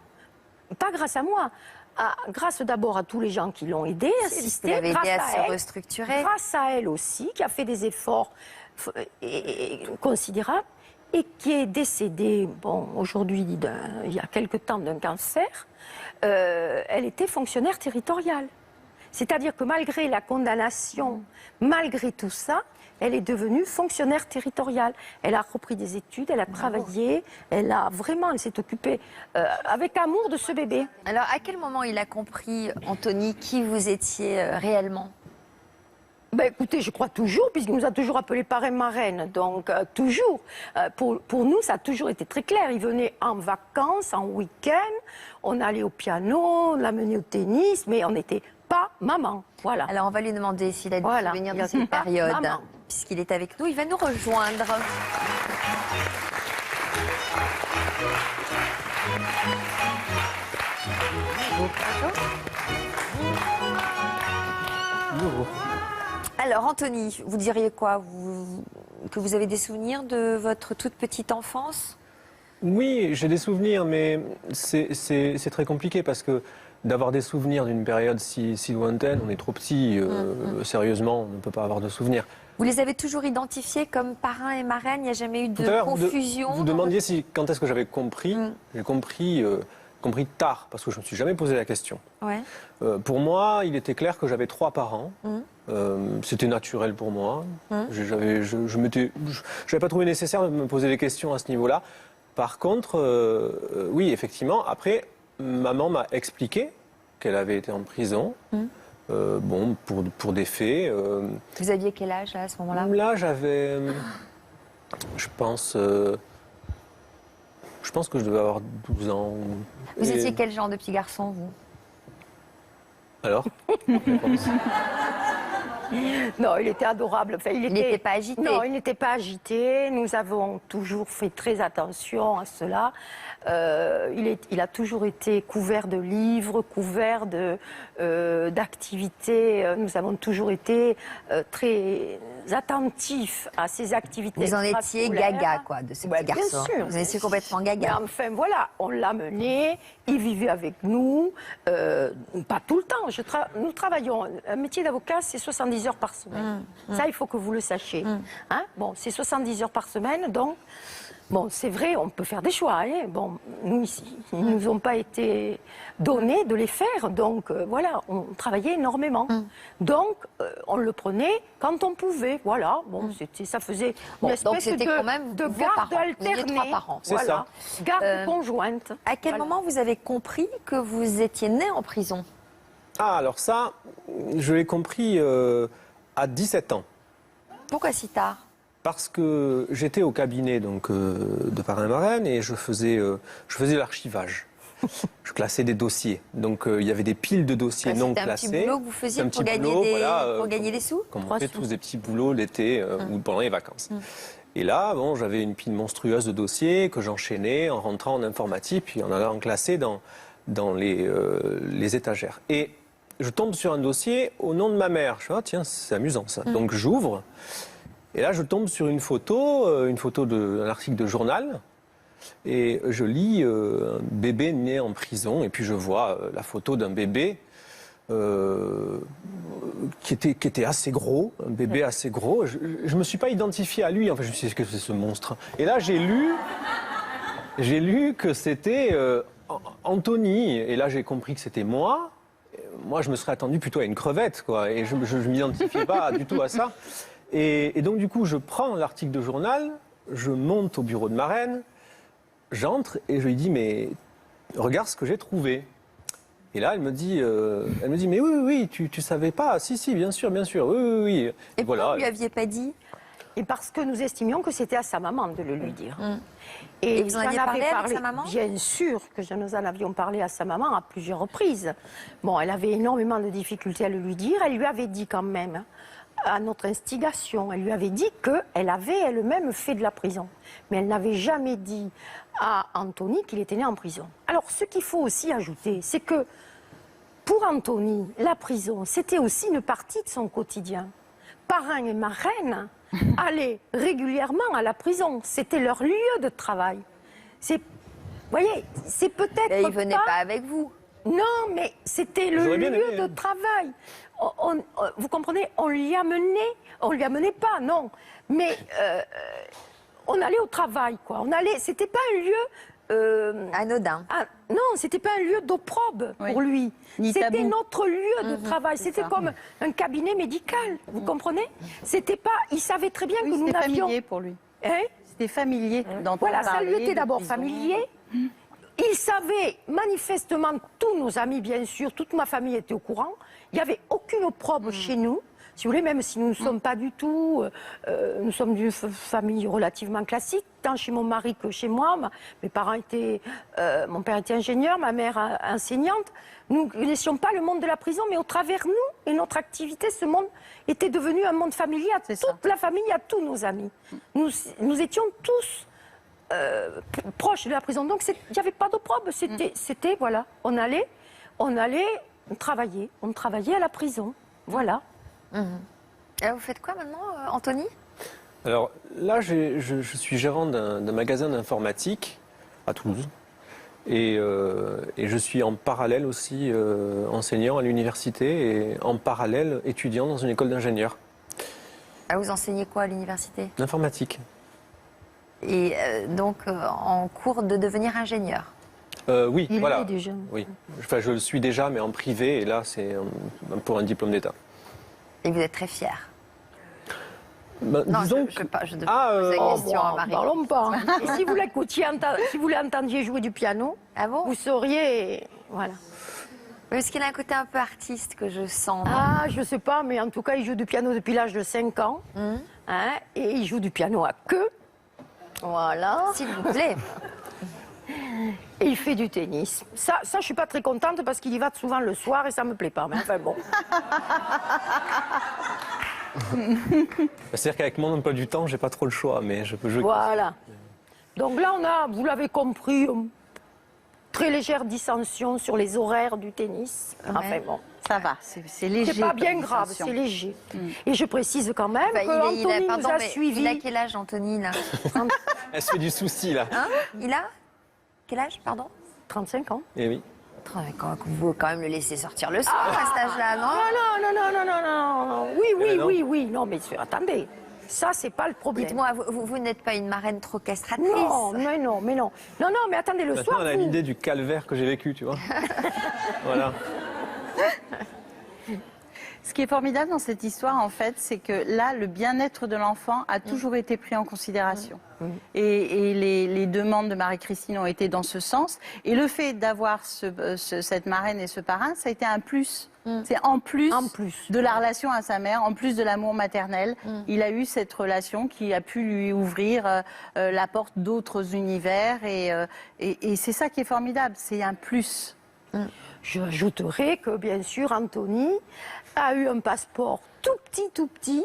Pas grâce à moi. Grâce d'abord à tous les gens qui l'ont aidé, assisté. Vous l'avez aidé à se elle, restructurer. Grâce à elle aussi, qui a fait des efforts considérables et qui est décédée, bon, aujourd'hui, il y a quelque temps d'un cancer. Elle était fonctionnaire territoriale. C'est-à-dire que malgré la condamnation, malgré tout ça, elle est devenue fonctionnaire territoriale. Elle a repris des études, elle a travaillé, elle s'est occupée avec amour de ce bébé. Alors, à quel moment il a compris, Anthony, qui vous étiez réellement? Ben écoutez, je crois toujours, puisqu'il nous a toujours appelés parrain-marraine, donc toujours. Pour nous, ça a toujours été très clair. Il venait en vacances, en week-end, on allait au piano, on l'amenait au tennis, mais on n'était pas maman. Voilà. Alors, on va lui demander s'il a des Voilà. souvenirs Il de a cette dit, période, maman. puisqu'il est avec nous. Il va nous rejoindre. Alors, Anthony, vous diriez quoi que vous avez des souvenirs de votre toute petite enfance? Oui, j'ai des souvenirs, mais c'est très compliqué parce que d'avoir des souvenirs d'une période si lointaine, on est trop petit, sérieusement, on ne peut pas avoir de souvenirs. Vous les avez toujours identifiés comme parrain et marraine? Il n'y a jamais eu Tout à de l'heure, confusion? vous demandiez quand est-ce que j'avais compris. J'ai compris tard, parce que je ne me suis jamais posé la question. Ouais. Pour moi, il était clair que j'avais 3 parents. C'était naturel pour moi. Je n'avais pas trouvé nécessaire de me poser des questions à ce niveau-là. Par contre, oui, effectivement, après, maman m'a expliqué qu'elle avait été en prison. Bon, pour des faits. Vous aviez quel âge là, à ce moment-là? Là, j'avais, je pense que je devais avoir 12 ans. Vous Et- étiez quel genre de petit garçon, vous? Alors je pense. Non, il était adorable. Enfin, Il n'était pas agité? Non, il n'était pas agité. Nous avons toujours fait très attention à cela. Il a toujours été couvert de livres, couvert d'activités. Nous avons toujours été très attentifs à ces activités. Vous en étiez extrascolaires. gaga, quoi, de ce Ouais, petit garçon. Bien sûr. Vous étiez complètement Mais gaga. enfin, voilà, on l'a mené, il vivait avec nous, pas tout le temps. Nous travaillons, un métier d'avocat, c'est 70 heures par semaine. Ça, il faut que vous le sachiez. Hein, bon, c'est 70 heures par semaine, donc, bon, c'est vrai, on peut faire des choix. Hein. Bon, nous, ici, ils ne nous ont pas été donnés de les faire, donc, voilà, on travaillait énormément. Donc, on le prenait quand on pouvait, voilà. Bon, ça faisait Bon, une donc espèce c'était quand même de vos garde parents. Vous aviez alternée. 3 parents. C'est Voilà. Garde conjointe. À quel Voilà. moment vous avez compris que vous étiez né en prison? Ah, alors ça, je l'ai compris à 17 ans. Pourquoi si tard? Parce que j'étais au cabinet donc, de parrain-marraine et je faisais l'archivage. Je classais des dossiers. Donc il y avait des piles de dossiers non C'était un classés. petit boulot que vous faisiez C'est un pour petit gagner, boulot, des, voilà, pour gagner des sous? Comme on 3 fait sous. tous des petits boulots l'été ou pendant les vacances. Et là, bon, j'avais une pile monstrueuse de dossiers que j'enchaînais en rentrant en informatique puis en allant classer dans les étagères. Et je tombe sur un dossier au nom de ma mère. Je me dis, ah, tiens, c'est amusant ça. Donc j'ouvre. Et là, je tombe sur une photo d'un article de journal. Et je lis un bébé né en prison. Et puis je vois la photo d'un bébé qui était assez gros, un bébé assez gros. Je ne me suis pas identifié à lui. Enfin, je me suis dit, qu'est-ce que c'est ce monstre? Et là, j'ai lu que c'était Anthony. Et là, j'ai compris que c'était moi. Moi, je me serais attendu plutôt à une crevette, quoi. Et je ne m'identifiais pas du tout à ça. Et donc, du coup, je prends l'article de journal, je monte au bureau de ma reine, j'entre et je lui dis, mais regarde ce que j'ai trouvé. Et là, elle me dit, mais oui, tu savais pas? Si, bien sûr, oui. Et pourquoi voilà. vous ne lui aviez pas dit? Et parce que nous estimions que c'était à sa maman de le lui dire. Et vous en j'en aviez avais parlé avec sa maman? Bien sûr que nous en avions parlé à sa maman à plusieurs reprises. Bon, elle avait énormément de difficultés à le lui dire. Elle lui avait dit quand même, à notre instigation, elle lui avait dit qu'elle avait elle-même fait de la prison. Mais elle n'avait jamais dit à Anthony qu'il était né en prison. Alors, ce qu'il faut aussi ajouter, c'est que pour Anthony, la prison, c'était aussi une partie de son quotidien. Parrain et marraine allaient régulièrement à la prison. C'était leur lieu de travail. Vous voyez, c'est peut-être Et il venait pas avec vous. Non, mais c'était le J'aurais bien lieu aimé. de travail. Vous comprenez, on lui amenait pas, non. Mais on allait au travail, quoi. C'était pas un lieu Anodin. ah, non, c'était pas un lieu d'opprobre Oui. pour lui. Ni C'était tabou. notre lieu de travail. C'était ça. comme un cabinet médical. Vous comprenez? C'était pas. Il savait très bien Oui, que nous c'était n'avions. familier pour lui. Hein? C'était familier d'entendre Voilà, ça lui parler était de d'abord prison. familier. Il savait manifestement, tous nos amis bien sûr, toute ma famille était au courant. Il n'y avait aucune opprobre chez nous. Si vous voulez, même si nous ne sommes pas du tout, nous sommes d'une famille relativement classique, tant chez mon mari que chez moi. Mes parents étaient, mon père était ingénieur, ma mère enseignante. Nous ne laissions pas le monde de la prison, mais au travers nous et notre activité, ce monde était devenu un monde familier à C'est toute la famille, à tous nos amis. Nous étions tous proche de la prison. Donc, il n'y avait pas d'opprobre. C'était, voilà, on allait travailler. On travaillait à la prison. Voilà. Et vous faites quoi maintenant, Anthony? Alors là, je suis gérant d'un magasin d'informatique à Toulouse. Et je suis en parallèle aussi enseignant à l'université et en parallèle étudiant dans une école d'ingénieurs Ah, vous enseignez quoi à l'université? d'informatique. Et donc, en cours de devenir ingénieur. Oui, Il voilà. est déjà. Oui. Enfin, je le suis déjà, mais en privé. Et là, c'est pour un diplôme d'État. Et vous êtes très fier. Ben, Non, disons je que- pose Ah, la question à Marie. Parlons pas. Et si vous l'écoutiez, si vous l'entendiez jouer du piano, Ah bon? vous sauriez. Voilà. Parce qu'il a un côté un peu artiste que je sens. non? Ah, je sais pas, mais en tout cas, il joue du piano depuis l'âge de 5 ans. Hein, et il joue du piano à queue. Voilà. S'il vous plaît. Et il fait du tennis. Ça, je suis pas très contente parce qu'il y va souvent le soir et ça me plaît pas. Mais enfin bon. C'est-à-dire qu'avec mon emploi du temps, j'ai pas trop le choix, mais je peux jouer. Voilà. Donc là, on a, vous l'avez compris, une très légère dissension sur les horaires du tennis. Enfin bon. Ça va, c'est léger. C'est pas bien comme grave, dissension. c'est léger. Et je précise quand même Bah, que Anthony pardon, nous a mais suivis. il a quel âge, Anthony, là? Elle se fait du souci, là. Hein? Il a quel âge, pardon? 35 ans. Eh oui. Vous quand même le laisser sortir le soir à cet âge-là, non? Non. Oui, Eh ben non. oui. Non, mais attendez. Ça, c'est pas le problème. Dites-moi, vous n'êtes pas une marraine trop castratrice? Non, mais non. Non, mais attendez, le Maintenant, soir, on a vous- l'idée du calvaire que j'ai vécu, tu vois. Voilà. Ce qui est formidable dans cette histoire, en fait, c'est que là, le bien-être de l'enfant a toujours été pris en considération. Et les demandes de Marie-Christine ont été dans ce sens. Et le fait d'avoir cette marraine et ce parrain, ça a été un plus. C'est en plus, de la relation à sa mère, en plus de l'amour maternel. Il a eu cette relation qui a pu lui ouvrir la porte d'autres univers. Et c'est ça qui est formidable, c'est un plus. Je ajouterai que, bien sûr, Anthony a eu un passeport tout petit.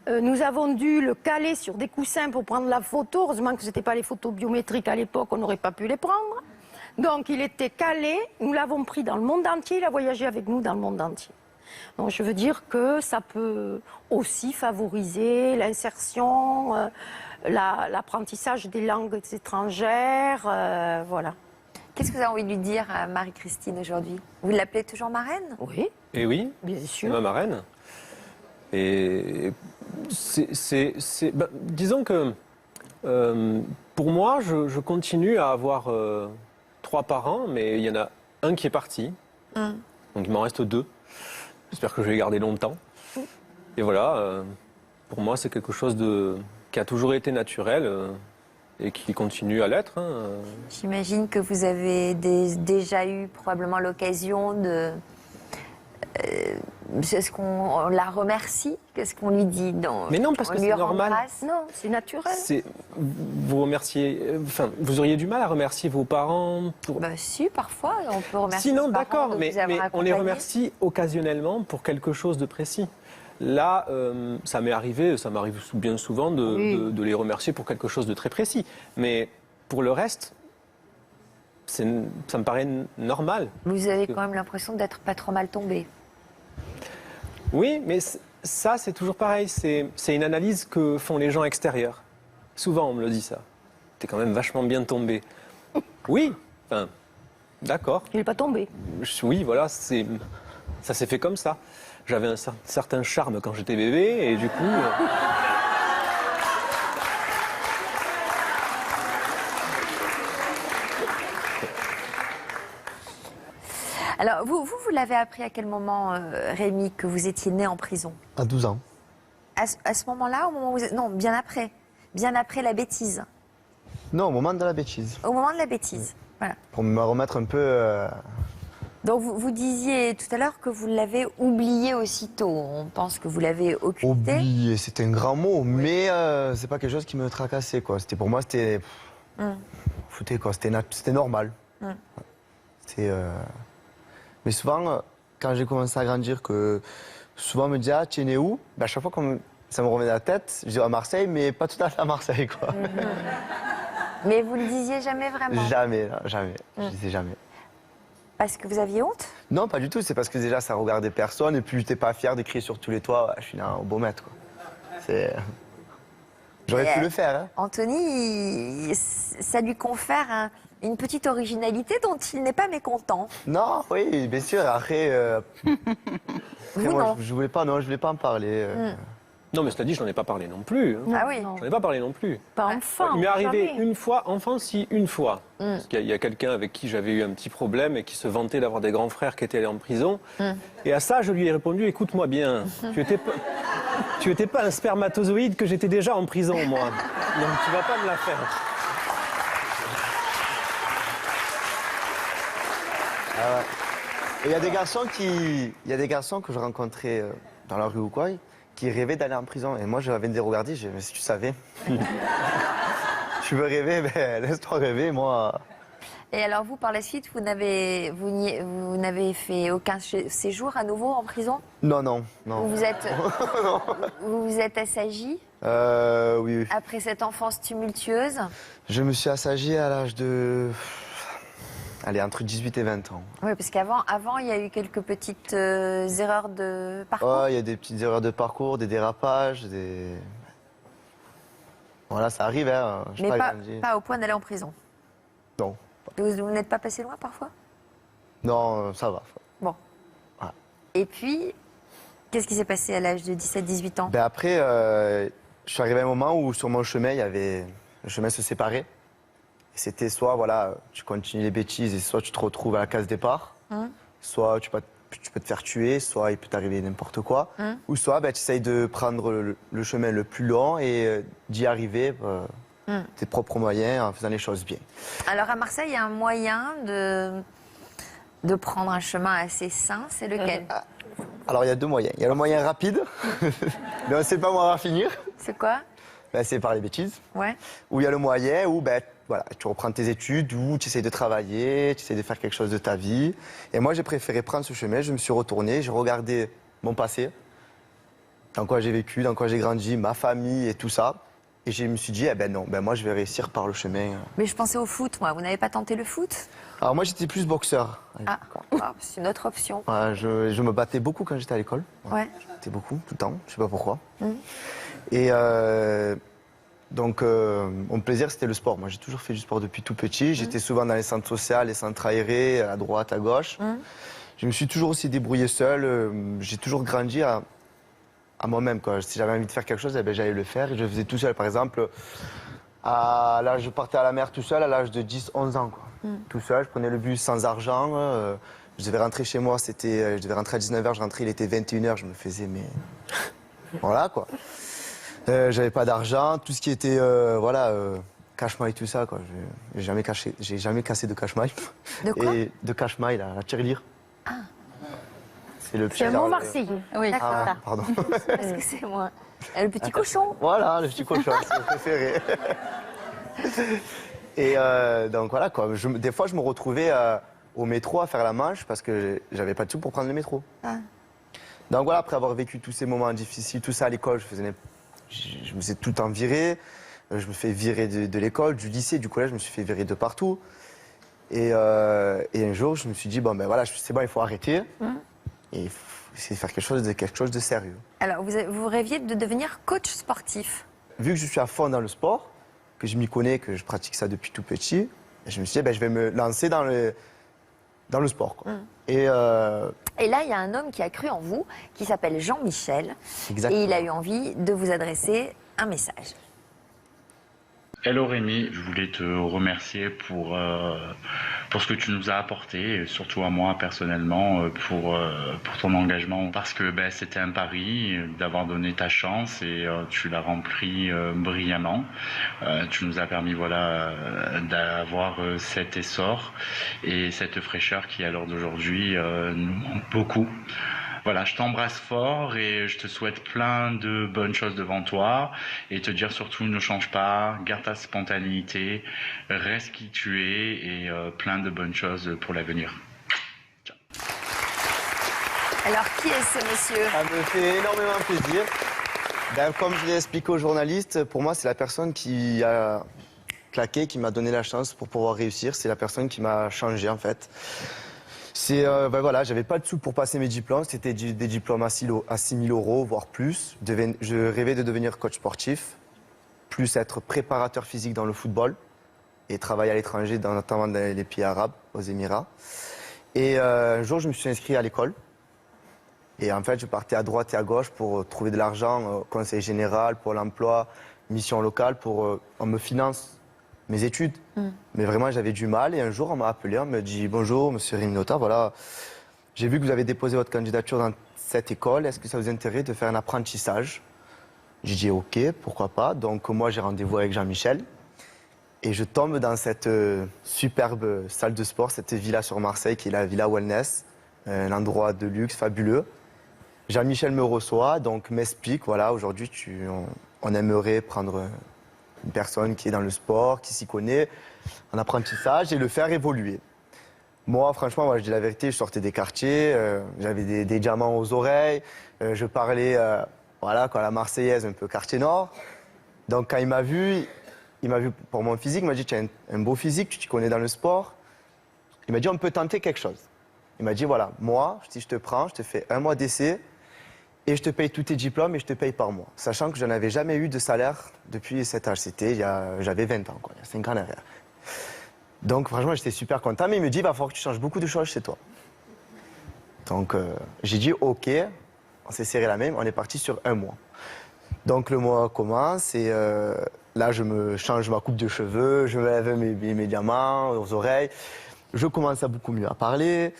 Nous avons dû le caler sur des coussins pour prendre la photo. Heureusement que ce n'étaient pas les photos biométriques à l'époque, on n'aurait pas pu les prendre. Donc, il était calé. Nous l'avons pris dans le monde entier. Il a voyagé avec nous dans le monde entier. Donc, je veux dire que ça peut aussi favoriser l'insertion, l'apprentissage des langues étrangères. Voilà. Qu'est-ce que vous avez envie de lui dire à Marie-Christine aujourd'hui? Vous l'appelez toujours marraine? Oui, Et oui, bien c'est sûr. ma marraine. Et disons que pour moi, je continue à avoir 3 parents, mais il y en a un qui est parti. Donc il m'en reste 2. J'espère que je vais les garder longtemps. Et voilà, pour moi, c'est quelque chose qui a toujours été naturel et qui continue à l'être. Hein. J'imagine que vous avez déjà eu probablement l'occasion de... Est-ce qu'on la remercie? Qu'est-ce qu'on lui dit? Mais non, parce On que lui c'est rend normal. grâce? Non, c'est naturel. Vous remerciez, vous auriez du mal à remercier vos parents pour. Bah si, parfois, on peut remercier Sinon, ses parents d'accord, de mais vous avoir on les accompagné. remercie occasionnellement pour quelque chose de précis. Là, ça m'est arrivé, ça m'arrive bien souvent de les remercier pour quelque chose de très précis. Mais pour le reste, ça me paraît normal. Vous avez quand même l'impression d'être pas trop mal tombé. Oui, mais ça, c'est toujours pareil. C'est une analyse que font les gens extérieurs. Souvent, on me le dit ça. T'es quand même vachement bien tombé. Oui, enfin, d'accord. Il n'est pas tombé. Oui, voilà, ça s'est fait comme ça. J'avais un certain charme quand j'étais bébé et du coup... Alors, vous l'avez appris à quel moment, Rémi, que vous étiez né en prison? À 12 ans. À ce moment-là, au moment où vous êtes... Non, bien après. Bien après la bêtise. Non, au moment de la bêtise. Au moment de la bêtise. Voilà. Pour me remettre un peu... Donc, vous disiez tout à l'heure que vous l'avez oublié aussitôt. On pense que vous l'avez occulté. Oublié, c'était un grand mot, mais c'est pas quelque chose qui me tracassait, quoi. Pour moi, c'était... Foutez, quoi. C'était normal. Mais souvent, quand j'ai commencé à grandir, que souvent on me disait, ah, tu es né où? À chaque fois que ça me revenait à la tête, je disais à Marseille, mais pas tout à fait à Marseille, quoi. Mais vous ne le disiez jamais vraiment? Jamais, là, jamais. Je disais jamais. Parce que vous aviez honte? Non, pas du tout. C'est parce que déjà, ça regardait personne. Et puis, j'étais pas fier de crier sur tous les toits. Ouais, je suis là au beau maître, quoi. J'aurais pu le faire, hein. Anthony, ça lui confère une petite originalité dont il n'est pas mécontent. Non, oui, bien sûr. Après, Vous, moi, non. je voulais pas en parler. Non, mais cela dit, je n'en ai pas parlé non plus. Hein. Ah oui. J'en ai pas parlé non plus. Pas enfant. Il m'est arrivé jamais. une fois, enfant, si, une fois. Parce qu'il y a quelqu'un avec qui j'avais eu un petit problème et qui se vantait d'avoir des grands frères qui étaient allés en prison. Et à ça, je lui ai répondu, écoute-moi bien, tu étais pas un spermatozoïde que j'étais déjà en prison, moi. Donc tu vas pas me la faire. Et il y a des garçons que je rencontrais dans la rue ou quoi, qui rêvaient d'aller en prison. Et moi, j'avais des regardés, je disais, mais si tu savais. Tu veux rêver, ben, laisse-toi rêver, moi. Et alors vous, par la suite, vous n'avez fait aucun séjour à nouveau en prison? Non. Vous vous êtes assagi Oui. après cette enfance tumultueuse? Je me suis assagi à l'âge de... Allez, entre 18 et 20 ans. Oui, parce qu'avant, il y a eu quelques petites erreurs de parcours. Ouais, il y a des petites erreurs de parcours, des dérapages, Voilà, ça arrive, hein. Je Mais grandi. pas au point d'aller en prison. Non. Vous n'êtes pas passé loin parfois? Non, ça va. Bon. Ouais. Et puis, qu'est-ce qui s'est passé à l'âge de 17-18 ans? Ben après, je suis arrivé à un moment où sur mon chemin, le chemin se séparait. Et c'était soit, voilà, tu continues les bêtises et soit tu te retrouves à la case départ, soit tu peux te faire tuer, soit il peut t'arriver n'importe quoi, ou soit ben, tu essayes de prendre le chemin le plus long et d'y arriver tes propres moyens en faisant les choses bien. Alors à Marseille, il y a un moyen de prendre un chemin assez sain, c'est lequel? Alors il y a deux moyens. Il y a le moyen rapide, mais on ne sait pas où on va finir. C'est quoi? Ben, c'est par les bêtises. Ouais. Ou il y a le moyen où ben, voilà, tu reprends tes études, ou tu essayes de travailler, tu essayes de faire quelque chose de ta vie. Et moi, j'ai préféré prendre ce chemin. Je me suis retourné, j'ai regardé mon passé, dans quoi j'ai vécu, dans quoi j'ai grandi, ma famille et tout ça. Et je me suis dit, eh ben non, ben moi, je vais réussir par le chemin. Mais je pensais au foot, moi. Vous n'avez pas tenté le foot? Alors moi, j'étais plus boxeur. C'est une autre option. Ouais, je me battais beaucoup quand j'étais à l'école. Ouais. Je me battais beaucoup, tout le temps. Je sais pas pourquoi. Et donc, mon plaisir, c'était le sport. Moi, j'ai toujours fait du sport depuis tout petit. J'étais souvent dans les centres sociaux, les centres aérés, à droite, à gauche. Je me suis toujours aussi débrouillé seul. J'ai toujours grandi à moi-même, quoi. Si j'avais envie de faire quelque chose, eh ben, j'allais le faire. Et je le faisais tout seul. Par exemple, là, je partais à la mer tout seul à l'âge de 10-11 ans, quoi. Tout seul, je prenais le bus sans argent. Je devais rentrer chez moi, je devais rentrer à 19h, je rentrais, il était 21h, je me faisais, mais... voilà, quoi. J'avais pas d'argent, tout ce qui était, cache-maille, tout ça, quoi. J'ai jamais cassé de cache-maille. De quoi? Et de cache-maille, la tirelire. Ah. C'est un mot marseillais. Oui, D'accord. c'est ça. Pardon. Parce que c'est moi. Le petit cochon. Voilà, le petit cochon, c'est mon préféré. Et donc voilà, quoi. Des fois, je me retrouvais au métro à faire la manche parce que j'avais pas de sous pour prendre le métro. Donc voilà, après avoir vécu tous ces moments difficiles, tout ça à l'école, je me faisais tout le temps virer. Je me fais virer de l'école, du lycée, du collège, je me suis fait virer de partout. Et un jour, je me suis dit, bon, ben voilà, c'est bon, il faut arrêter. Et il faut essayer de faire quelque chose de sérieux. Alors, vous rêviez de devenir coach sportif? Vu que je suis à fond dans le sport, que je m'y connais, que je pratique ça depuis tout petit, je me suis dit, ben, je vais me lancer dans le sport, quoi. Et là, il y a un homme qui a cru en vous, qui s'appelle Jean-Michel. Exactement. Et il a eu envie de vous adresser un message. Hello Rémi, je voulais te remercier pour pour ce que tu nous as apporté, et surtout à moi personnellement, pour ton engagement. Parce que c'était un pari d'avoir donné ta chance et tu l'as rempli brillamment. Tu nous as permis d'avoir cet essor et cette fraîcheur qui, à l'heure d'aujourd'hui, nous manque beaucoup. Voilà, je t'embrasse fort et je te souhaite plein de bonnes choses devant toi et te dire surtout ne change pas, garde ta spontanéité, reste qui tu es et plein de bonnes choses pour l'avenir. Ciao. Alors, qui est ce monsieur? Ça me fait énormément plaisir. Comme je l'ai expliqué aux journalistes, pour moi, c'est la personne qui a claqué, qui m'a donné la chance pour pouvoir réussir. C'est la personne qui m'a changé, en fait. Voilà, j'avais pas de sous pour passer mes diplômes. C'était des diplômes à 6 000 €, voire plus. Je rêvais de devenir coach sportif, plus être préparateur physique dans le football et travailler à l'étranger, notamment dans les pays arabes, aux Émirats. Et un jour, je me suis inscrit à l'école. Et en fait, je partais à droite et à gauche pour trouver de l'argent, conseil général, Pôle emploi, mission locale, on me finance mes études. Mais vraiment, j'avais du mal. Et un jour, on m'a appelé, on me dit « Bonjour, monsieur Rémi Nota, voilà, j'ai vu que vous avez déposé votre candidature dans cette école. Est-ce que ça vous intéresse de faire un apprentissage ?» J'ai dit « Ok, pourquoi pas ?» Donc moi, j'ai rendez-vous avec Jean-Michel. Et je tombe dans cette superbe salle de sport, cette villa sur Marseille, qui est la Villa Wellness, un endroit de luxe fabuleux. Jean-Michel me reçoit, donc m'explique, voilà, aujourd'hui, on aimerait prendre une personne qui est dans le sport, qui s'y connaît, en apprentissage, et le faire évoluer. Moi, franchement, je dis la vérité, je sortais des quartiers, j'avais des diamants aux oreilles, je parlais, quoi, la Marseillaise, un peu quartier nord. Donc quand il m'a vu pour mon physique, il m'a dit, tu as un beau physique, tu t'y connais dans le sport. Il m'a dit, on peut tenter quelque chose. Il m'a dit, voilà, moi, si je te prends, je te fais 1 mois d'essai, et je te paye tous tes diplômes et je te paye par mois. Sachant que je n'avais jamais eu de salaire depuis cet âge. J'avais 20 ans, quoi, il y a 5 ans en arrière. Donc franchement, j'étais super content. Mais il me dit, il va falloir que tu changes beaucoup de choses chez toi. Donc j'ai dit, ok, on s'est serré la main, on est parti sur 1 mois. Donc le mois commence et là, je me change ma coupe de cheveux, je me lève mes diamants aux oreilles. Je commence à beaucoup mieux à parler.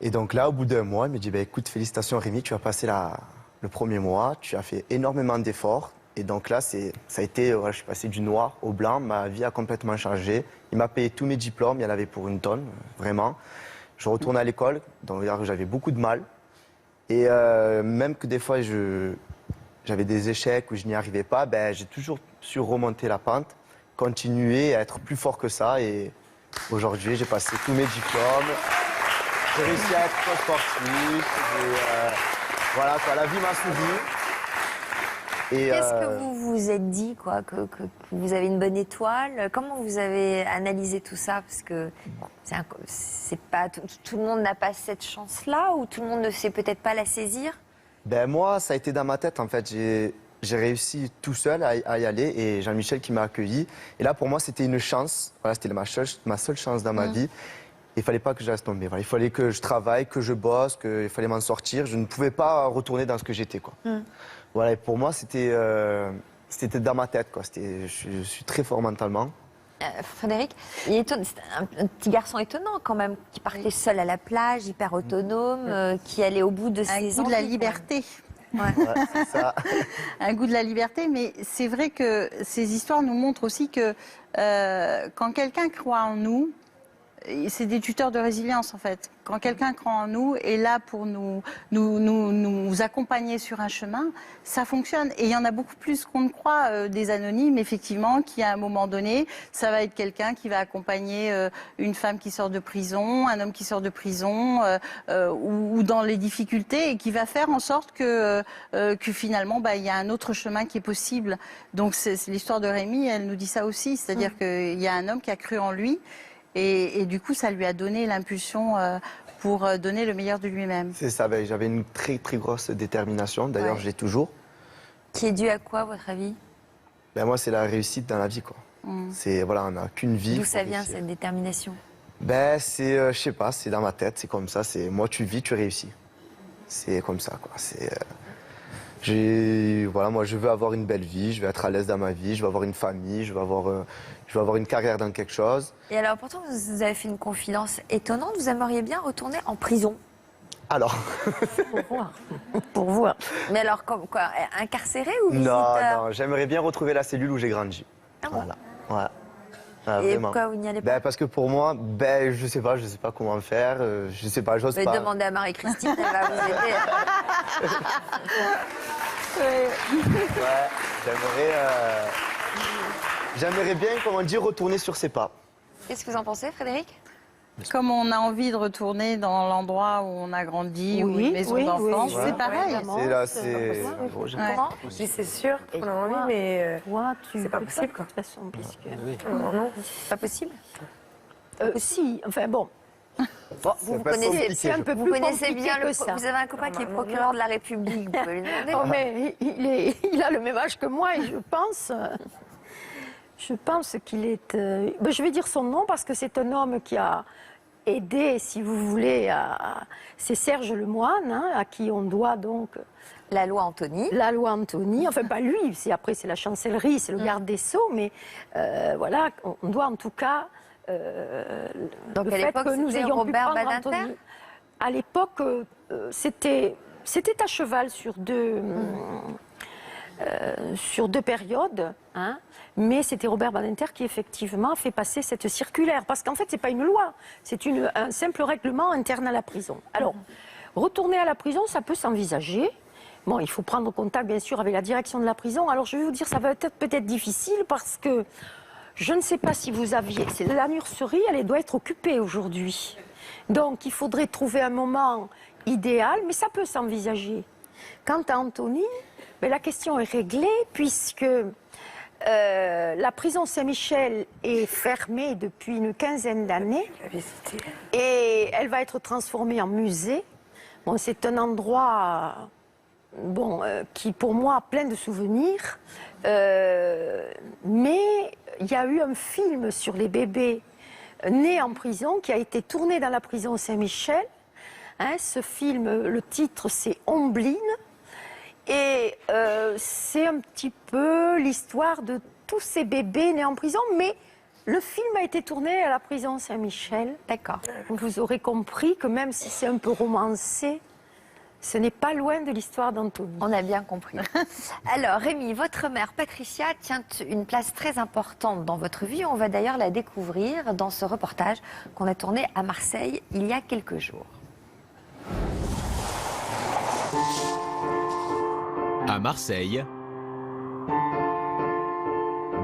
Et donc là, au bout d'1 mois, il me dit, écoute, félicitations Rémi, tu as passé le 1er mois, tu as fait énormément d'efforts. Et donc là, ça a été, je suis passé du noir au blanc, ma vie a complètement changé. Il m'a payé tous mes diplômes, il y en avait pour 1 tonne, vraiment. Je retourne à l'école, donc j'avais beaucoup de mal. Et même que des fois, j'avais des échecs où je n'y arrivais pas, j'ai toujours su remonter la pente, continuer à être plus fort que ça. Et aujourd'hui, j'ai passé tous mes diplômes. J'ai réussi à être sportif, voilà, quoi, la vie m'a soutenu. Qu'est-ce que vous vous êtes dit, quoi, que vous avez une bonne étoile? Comment vous avez analysé tout ça? Parce que c'est pas tout le monde n'a pas cette chance-là, ou tout le monde ne sait peut-être pas la saisir? Moi, ça a été dans ma tête, en fait. J'ai réussi tout seul à y aller, et Jean-Michel qui m'a accueilli. Et là, pour moi, c'était une chance. Voilà, c'était ma seule chance dans ma vie. Il ne fallait pas que je reste tombé. Voilà, il fallait que je travaille, que je bosse, qu'il fallait m'en sortir. Je ne pouvais pas retourner dans ce que j'étais, quoi. Voilà, et pour moi, c'était dans ma tête, quoi. Je suis très fort mentalement. Frédéric, c'est un petit garçon étonnant quand même, qui partait seul à la plage, hyper autonome, qui allait au bout de ses envies. Un goût de la liberté. Ouais, c'est ça. Un goût de la liberté, mais c'est vrai que ces histoires nous montrent aussi que quand quelqu'un croit en nous, c'est des tuteurs de résilience en fait. Quand quelqu'un croit en nous est là pour nous accompagner sur un chemin, ça fonctionne. Et il y en a beaucoup plus qu'on ne croit, des anonymes, effectivement, qui à un moment donné, ça va être quelqu'un qui va accompagner une femme qui sort de prison, un homme qui sort de prison, ou dans les difficultés, et qui va faire en sorte que finalement, il y a un autre chemin qui est possible. Donc c'est l'histoire de Rémi, elle nous dit ça aussi. C'est-à-dire qu'il y a un homme qui a cru en lui. Et du coup, ça lui a donné l'impulsion pour donner le meilleur de lui-même. C'est ça, j'avais une très très grosse détermination, d'ailleurs je l'ai toujours. Qui est due à quoi, à votre avis? Moi, c'est la réussite dans la vie, quoi. Voilà, on n'a qu'une vie. D'où ça vient, cette détermination? Je sais pas, c'est dans ma tête, c'est comme ça. Moi, tu vis, tu réussis. C'est comme ça, quoi. Voilà, moi je veux avoir une belle vie, je veux être à l'aise dans ma vie, je veux avoir une famille, je veux avoir une carrière dans quelque chose. Et alors, pourtant, vous avez fait une confidence étonnante. Vous aimeriez bien retourner en prison. Alors, Pour voir. Mais alors, comme quoi, incarcéré ou non, visiteur? non, j'aimerais bien retrouver la cellule où j'ai grandi. Ah bon? Voilà. Ouais. Ah, Et vraiment. pourquoi vous n'y allez pas? Parce que pour moi, je sais pas comment faire, je sais pas, j'ose Vous pas. pouvez demander à Marie-Christine, elle va vous aider. Ouais, j'aimerais bien, comment dire, retourner sur ses pas. Qu'est-ce que vous en pensez, Frédéric? Comme on a envie de retourner dans l'endroit où on a grandi, ou Oui, une maison oui, d'enfance, oui, c'est oui. pareil. C'est là, c'est. Ouais. Comment? Je dis c'est sûr Et qu'on a envie, toi, mais Toi, tu c'est pas peux possible, de quoi. toute façon, puisque... non. Pas possible? Si, enfin bon. Bon, vous pas connaissez, compliqué, c'est un peu vous plus connaissez compliqué bien que ça. Vous avez un copain qui est procureur de la République, vous pouvez lui demander. Oh, mais il a le même âge que moi et je pense qu'il est... je vais dire son nom parce que c'est un homme qui a aidé, si vous voulez, c'est Serge Lemoine, hein, à qui on doit donc La loi Anthony. la loi Anthony. Enfin, pas lui, après c'est la chancellerie, c'est le garde des Sceaux, mais voilà, on doit en tout cas... Donc, le à fait l'époque, que nous c'était ayons Robert pu prendre Badinter Anthony. À l'époque, c'était à cheval sur deux périodes, hein, mais c'était Robert Badinter qui effectivement a fait passer cette circulaire, parce qu'en fait c'est pas une loi, c'est un simple règlement interne à la prison. Alors, retourner à la prison, ça peut s'envisager. Bon, il faut prendre contact bien sûr avec la direction de la prison. Alors je vais vous dire, ça va être peut-être difficile parce que je ne sais pas si vous aviez... La nurserie, elle doit être occupée aujourd'hui. Donc, il faudrait trouver un moment idéal, mais ça peut s'envisager. Quant à Anthony, la question est réglée puisque la prison Saint-Michel est fermée depuis une quinzaine d'années et elle va être transformée en musée. Bon, c'est un endroit... qui pour moi plein de souvenirs, mais il y a eu un film sur les bébés nés en prison qui a été tourné dans la prison Saint-Michel. Hein, ce film, le titre c'est Ombline, et c'est un petit peu l'histoire de tous ces bébés nés en prison, mais le film a été tourné à la prison Saint-Michel. D'accord. Vous aurez compris que même si c'est un peu romancé, ce n'est pas loin de l'histoire d'Anthony. On a bien compris. Alors, Rémi, votre mère, Patricia, tient une place très importante dans votre vie. On va d'ailleurs la découvrir dans ce reportage qu'on a tourné à Marseille il y a quelques jours. À Marseille,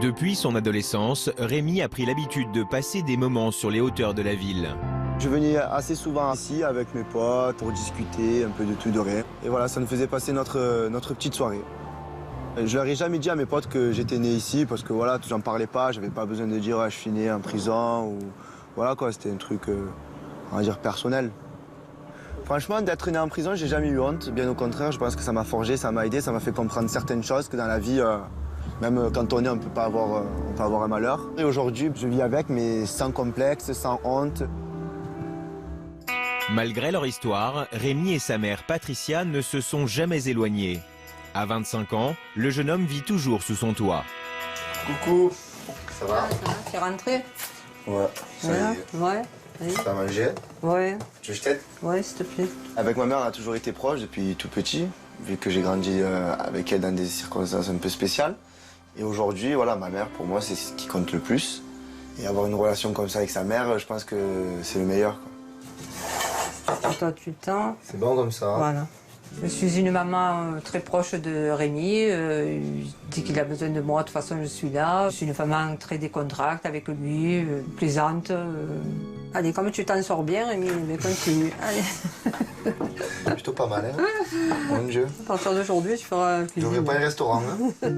depuis son adolescence, Rémi a pris l'habitude de passer des moments sur les hauteurs de la ville. Je venais assez souvent ici avec mes potes pour discuter un peu de tout, de rien. Et voilà, ça nous faisait passer notre petite soirée. Je leur ai jamais dit à mes potes que j'étais né ici parce que voilà, j'en parlais pas, j'avais pas besoin de dire je suis né en prison ou voilà quoi, c'était un truc on va dire personnel. Franchement, d'être né en prison, j'ai jamais eu honte, bien au contraire, je pense que ça m'a forgé, ça m'a aidé, ça m'a fait comprendre certaines choses que dans la vie même quand on est, on peut avoir un malheur. Et aujourd'hui, je vis avec mais sans complexe, sans honte. Malgré leur histoire, Rémi et sa mère Patricia ne se sont jamais éloignés. À 25 ans, le jeune homme vit toujours sous son toit. Coucou, ça va? Tu es rentré? Ouais, ça y est. Ouais. Oui. T'as mangé? Ouais. Tu veux que je t'aide? Ouais, s'il te plaît. Avec ma mère, on a toujours été proches depuis tout petit, vu que j'ai grandi avec elle dans des circonstances un peu spéciales. Et aujourd'hui, voilà, ma mère, pour moi, c'est ce qui compte le plus. Et avoir une relation comme ça avec sa mère, je pense que c'est le meilleur, quoi. Toi, tu t'en. C'est bon comme ça. Voilà. Je suis une maman très proche de Rémi. Dès qu'il a besoin de moi, de toute façon, je suis là. Je suis une maman très décontractée avec lui, plaisante. Allez, comme tu t'en sors bien, Rémi, mais continue. Allez. Plutôt pas mal, hein. Mon Dieu. À partir d'aujourd'hui, tu feras cuisine. J'ouvrirai pas un restaurant, hein.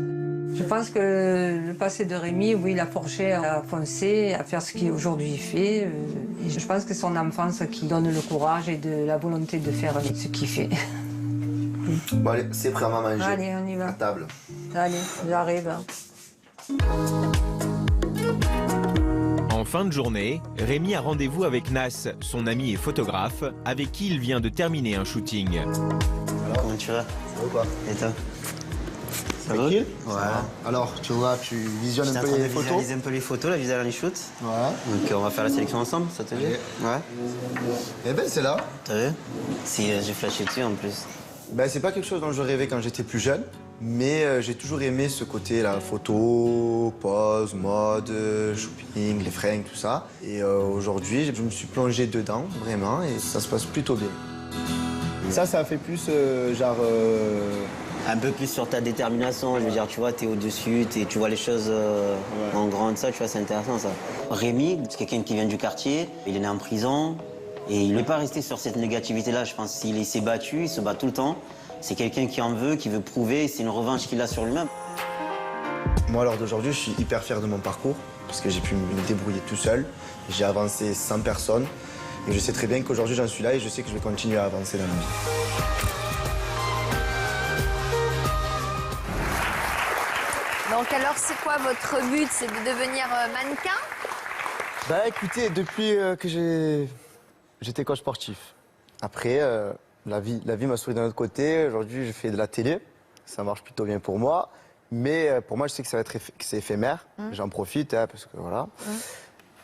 Je pense que le passé de Rémi, oui, l'a forgé à foncer, à faire ce qu'il aujourd'hui fait. Et je pense que c'est son enfance qui donne le courage et de la volonté de faire ce qu'il fait. Bon, allez, c'est prêt à manger. Allez, on y va. À table. Allez, j'arrive. En fin de journée, Rémi a rendez-vous avec Nas, son ami et photographe, avec qui il vient de terminer un shooting. aventureux. Ça va ou quoi? Et toi? Ça va? Tranquille? Ouais. Alors, tu vois, tu visionnes un peu les photos? Visualiser un peu les photos, la visual les shoots. Ouais. Donc on va faire la sélection ensemble, ça te dit? Ouais. Eh ben, c'est là. T'as vu? Si j'ai flashé dessus en plus. Ben, c'est pas quelque chose dont je rêvais quand j'étais plus jeune, mais j'ai toujours aimé ce côté, la photo, pose, mode, shopping, les fringues, tout ça. Et aujourd'hui, je me suis plongé dedans, vraiment, et ça se passe plutôt bien. Ça fait plus genre... Un peu plus sur ta détermination, je veux dire, tu vois, t'es au-dessus, tu vois les choses en grand, ça, tu vois, c'est intéressant ça. Rémi, c'est quelqu'un qui vient du quartier, il est né en prison, et il n'est pas resté sur cette négativité-là, je pense. Il s'est battu, il se bat tout le temps. C'est quelqu'un qui en veut, qui veut prouver, c'est une revanche qu'il a sur lui-même. Moi, à l'heure d'aujourd'hui, je suis hyper fier de mon parcours, parce que j'ai pu me débrouiller tout seul. J'ai avancé sans personne, et je sais très bien qu'aujourd'hui, j'en suis là, et je sais que je vais continuer à avancer dans la vie. Donc alors, c'est quoi votre but? C'est de devenir mannequin? Bah écoutez, depuis que j'étais coach sportif. Après, la vie m'a souri d'un autre côté. Aujourd'hui, je fais de la télé. Ça marche plutôt bien pour moi. Mais pour moi, je sais que ça va être que c'est éphémère. J'en profite, hein, parce que voilà.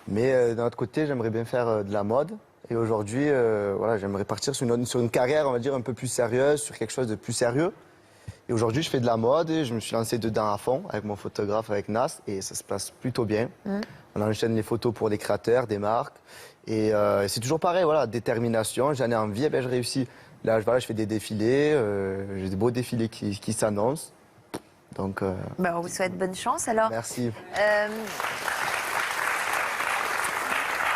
Mais d'un autre côté, j'aimerais bien faire de la mode. Et aujourd'hui, voilà, j'aimerais partir sur une carrière, on va dire, un peu plus sérieuse, sur quelque chose de plus sérieux. Et aujourd'hui, je fais de la mode et je me suis lancé dedans à fond avec mon photographe, avec Nas, et ça se passe plutôt bien. On enchaîne les photos pour des créateurs, des marques. Et c'est toujours pareil, voilà, détermination, j'en ai envie, et bien je réussis. Là, voilà, je fais des défilés, j'ai des beaux défilés qui s'annoncent. Donc, Ben, on vous souhaite bonne chance. Alors, merci.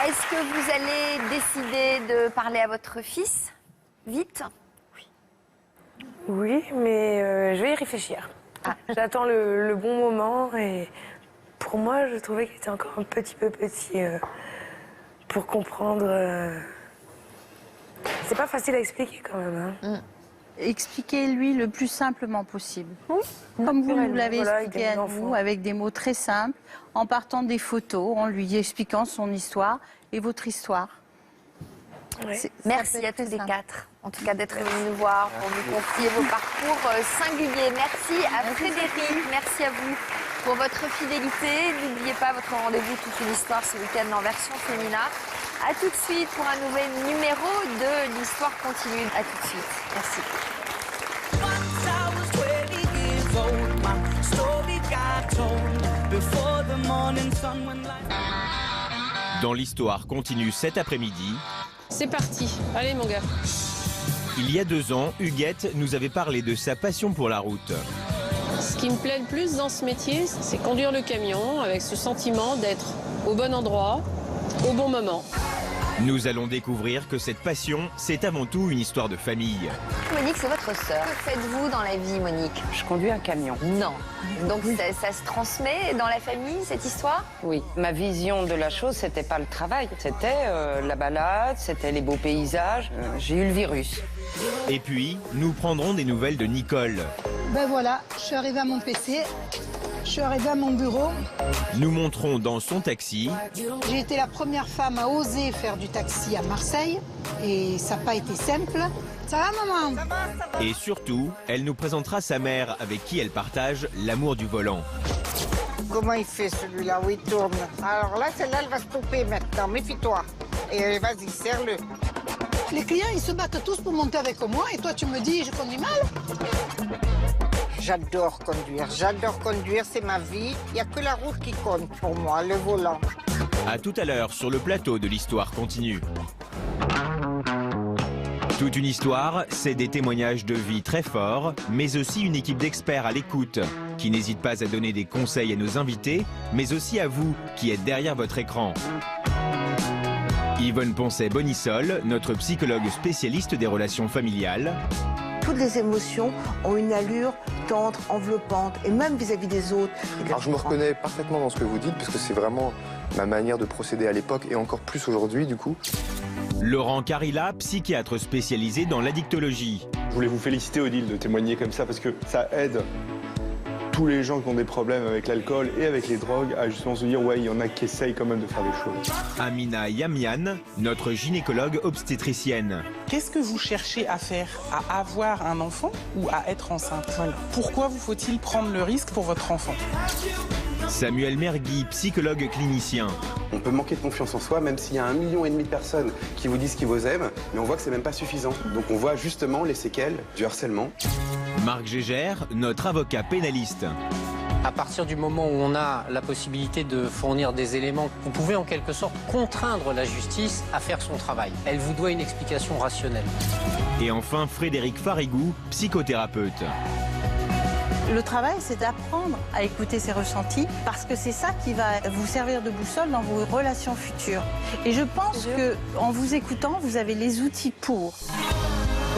Est-ce que vous allez décider de parler à votre fils vite? Oui, mais je vais y réfléchir. J'attends le bon moment et pour moi, je trouvais qu'il était encore un petit peu petit pour comprendre. C'est pas facile à expliquer quand même. Hein. Expliquez-lui le plus simplement possible. Comme vous nous l'avez expliqué à nous, avec des mots très simples, en partant des photos, en lui expliquant son histoire et votre histoire. Ouais. Merci à tous les quatre, en tout cas d'être venus nous voir pour nous confier vos parcours singuliers. Merci à Frédéric, merci à vous pour votre fidélité. N'oubliez pas votre rendez-vous Toute une histoire ce week-end en version féminin. A tout de suite pour un nouvel numéro de l'Histoire continue. A tout de suite. Merci. Dans l'Histoire continue cet après-midi. C'est parti. Allez mon gars. Il y a 2 ans, Huguette nous avait parlé de sa passion pour la route. Ce qui me plaît le plus dans ce métier, c'est conduire le camion avec ce sentiment d'être au bon endroit, au bon moment. Nous allons découvrir que cette passion, c'est avant tout une histoire de famille. Monique, c'est votre sœur. Que faites-vous dans la vie, Monique? Je conduis un camion. Non. Donc ça se transmet dans la famille, cette histoire? Oui. Ma vision de la chose, c'était pas le travail. C'était la balade, c'était les beaux paysages. J'ai eu le virus. Et puis, nous prendrons des nouvelles de Nicole. Ben voilà, je suis arrivée à mon PC. Je suis arrivée à mon bureau. Nous monterons dans son taxi. J'ai été la première femme à oser faire du taxi à Marseille. Et ça n'a pas été simple. Ça va, maman? Et surtout, elle nous présentera sa mère avec qui elle partage l'amour du volant. Comment il fait celui-là où il tourne? Alors là, celle-là, elle va stopper maintenant. Méfie-toi. Et vas-y, serre-le. Les clients, ils se battent tous pour monter avec moi. Et toi, tu me dis, je conduis mal? J'adore conduire, c'est ma vie. Il n'y a que la route qui compte pour moi, le volant. À tout à l'heure sur le plateau de l'Histoire continue. Toute une histoire, c'est des témoignages de vie très forts, mais aussi une équipe d'experts à l'écoute, qui n'hésite pas à donner des conseils à nos invités, mais aussi à vous, qui êtes derrière votre écran. Yvonne Poncet-Bonissol, notre psychologue spécialiste des relations familiales. Toutes les émotions ont une allure tendre, enveloppante, et même vis-à-vis des autres. Alors je me reconnais parfaitement dans ce que vous dites, parce que c'est vraiment ma manière de procéder à l'époque, et encore plus aujourd'hui du coup. Laurent Carilla, psychiatre spécialisé dans l'addictologie. Je voulais vous féliciter, Odile, de témoigner comme ça, parce que ça aide tous les gens qui ont des problèmes avec l'alcool et avec les drogues à justement se dire ouais, il y en a qui essayent quand même de faire des choses. Amina Yamian, notre gynécologue obstétricienne. Qu'est-ce que vous cherchez à faire? À avoir un enfant ou à être enceinte? Pourquoi vous faut-il prendre le risque pour votre enfant? Samuel Mergui, psychologue clinicien. On peut manquer de confiance en soi, même s'il y a 1,5 million de personnes qui vous disent qu'ils vous aiment, mais on voit que c'est même pas suffisant. Donc on voit justement les séquelles du harcèlement. Marc Gégère, notre avocat pénaliste. À partir du moment où on a la possibilité de fournir des éléments, vous pouvez en quelque sorte contraindre la justice à faire son travail. Elle vous doit une explication rationnelle. Et enfin, Frédéric Farigou, psychothérapeute. Le travail, c'est d'apprendre à écouter ses ressentis parce que c'est ça qui va vous servir de boussole dans vos relations futures. Et je pense qu'en vous écoutant, vous avez les outils pour.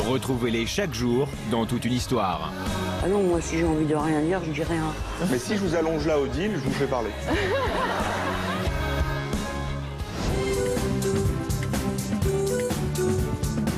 Retrouvez-les chaque jour dans Toute une histoire. Ah non, moi, si j'ai envie de rien dire, je dis rien. Mais si je vous allonge là, Odile, je vous fais parler.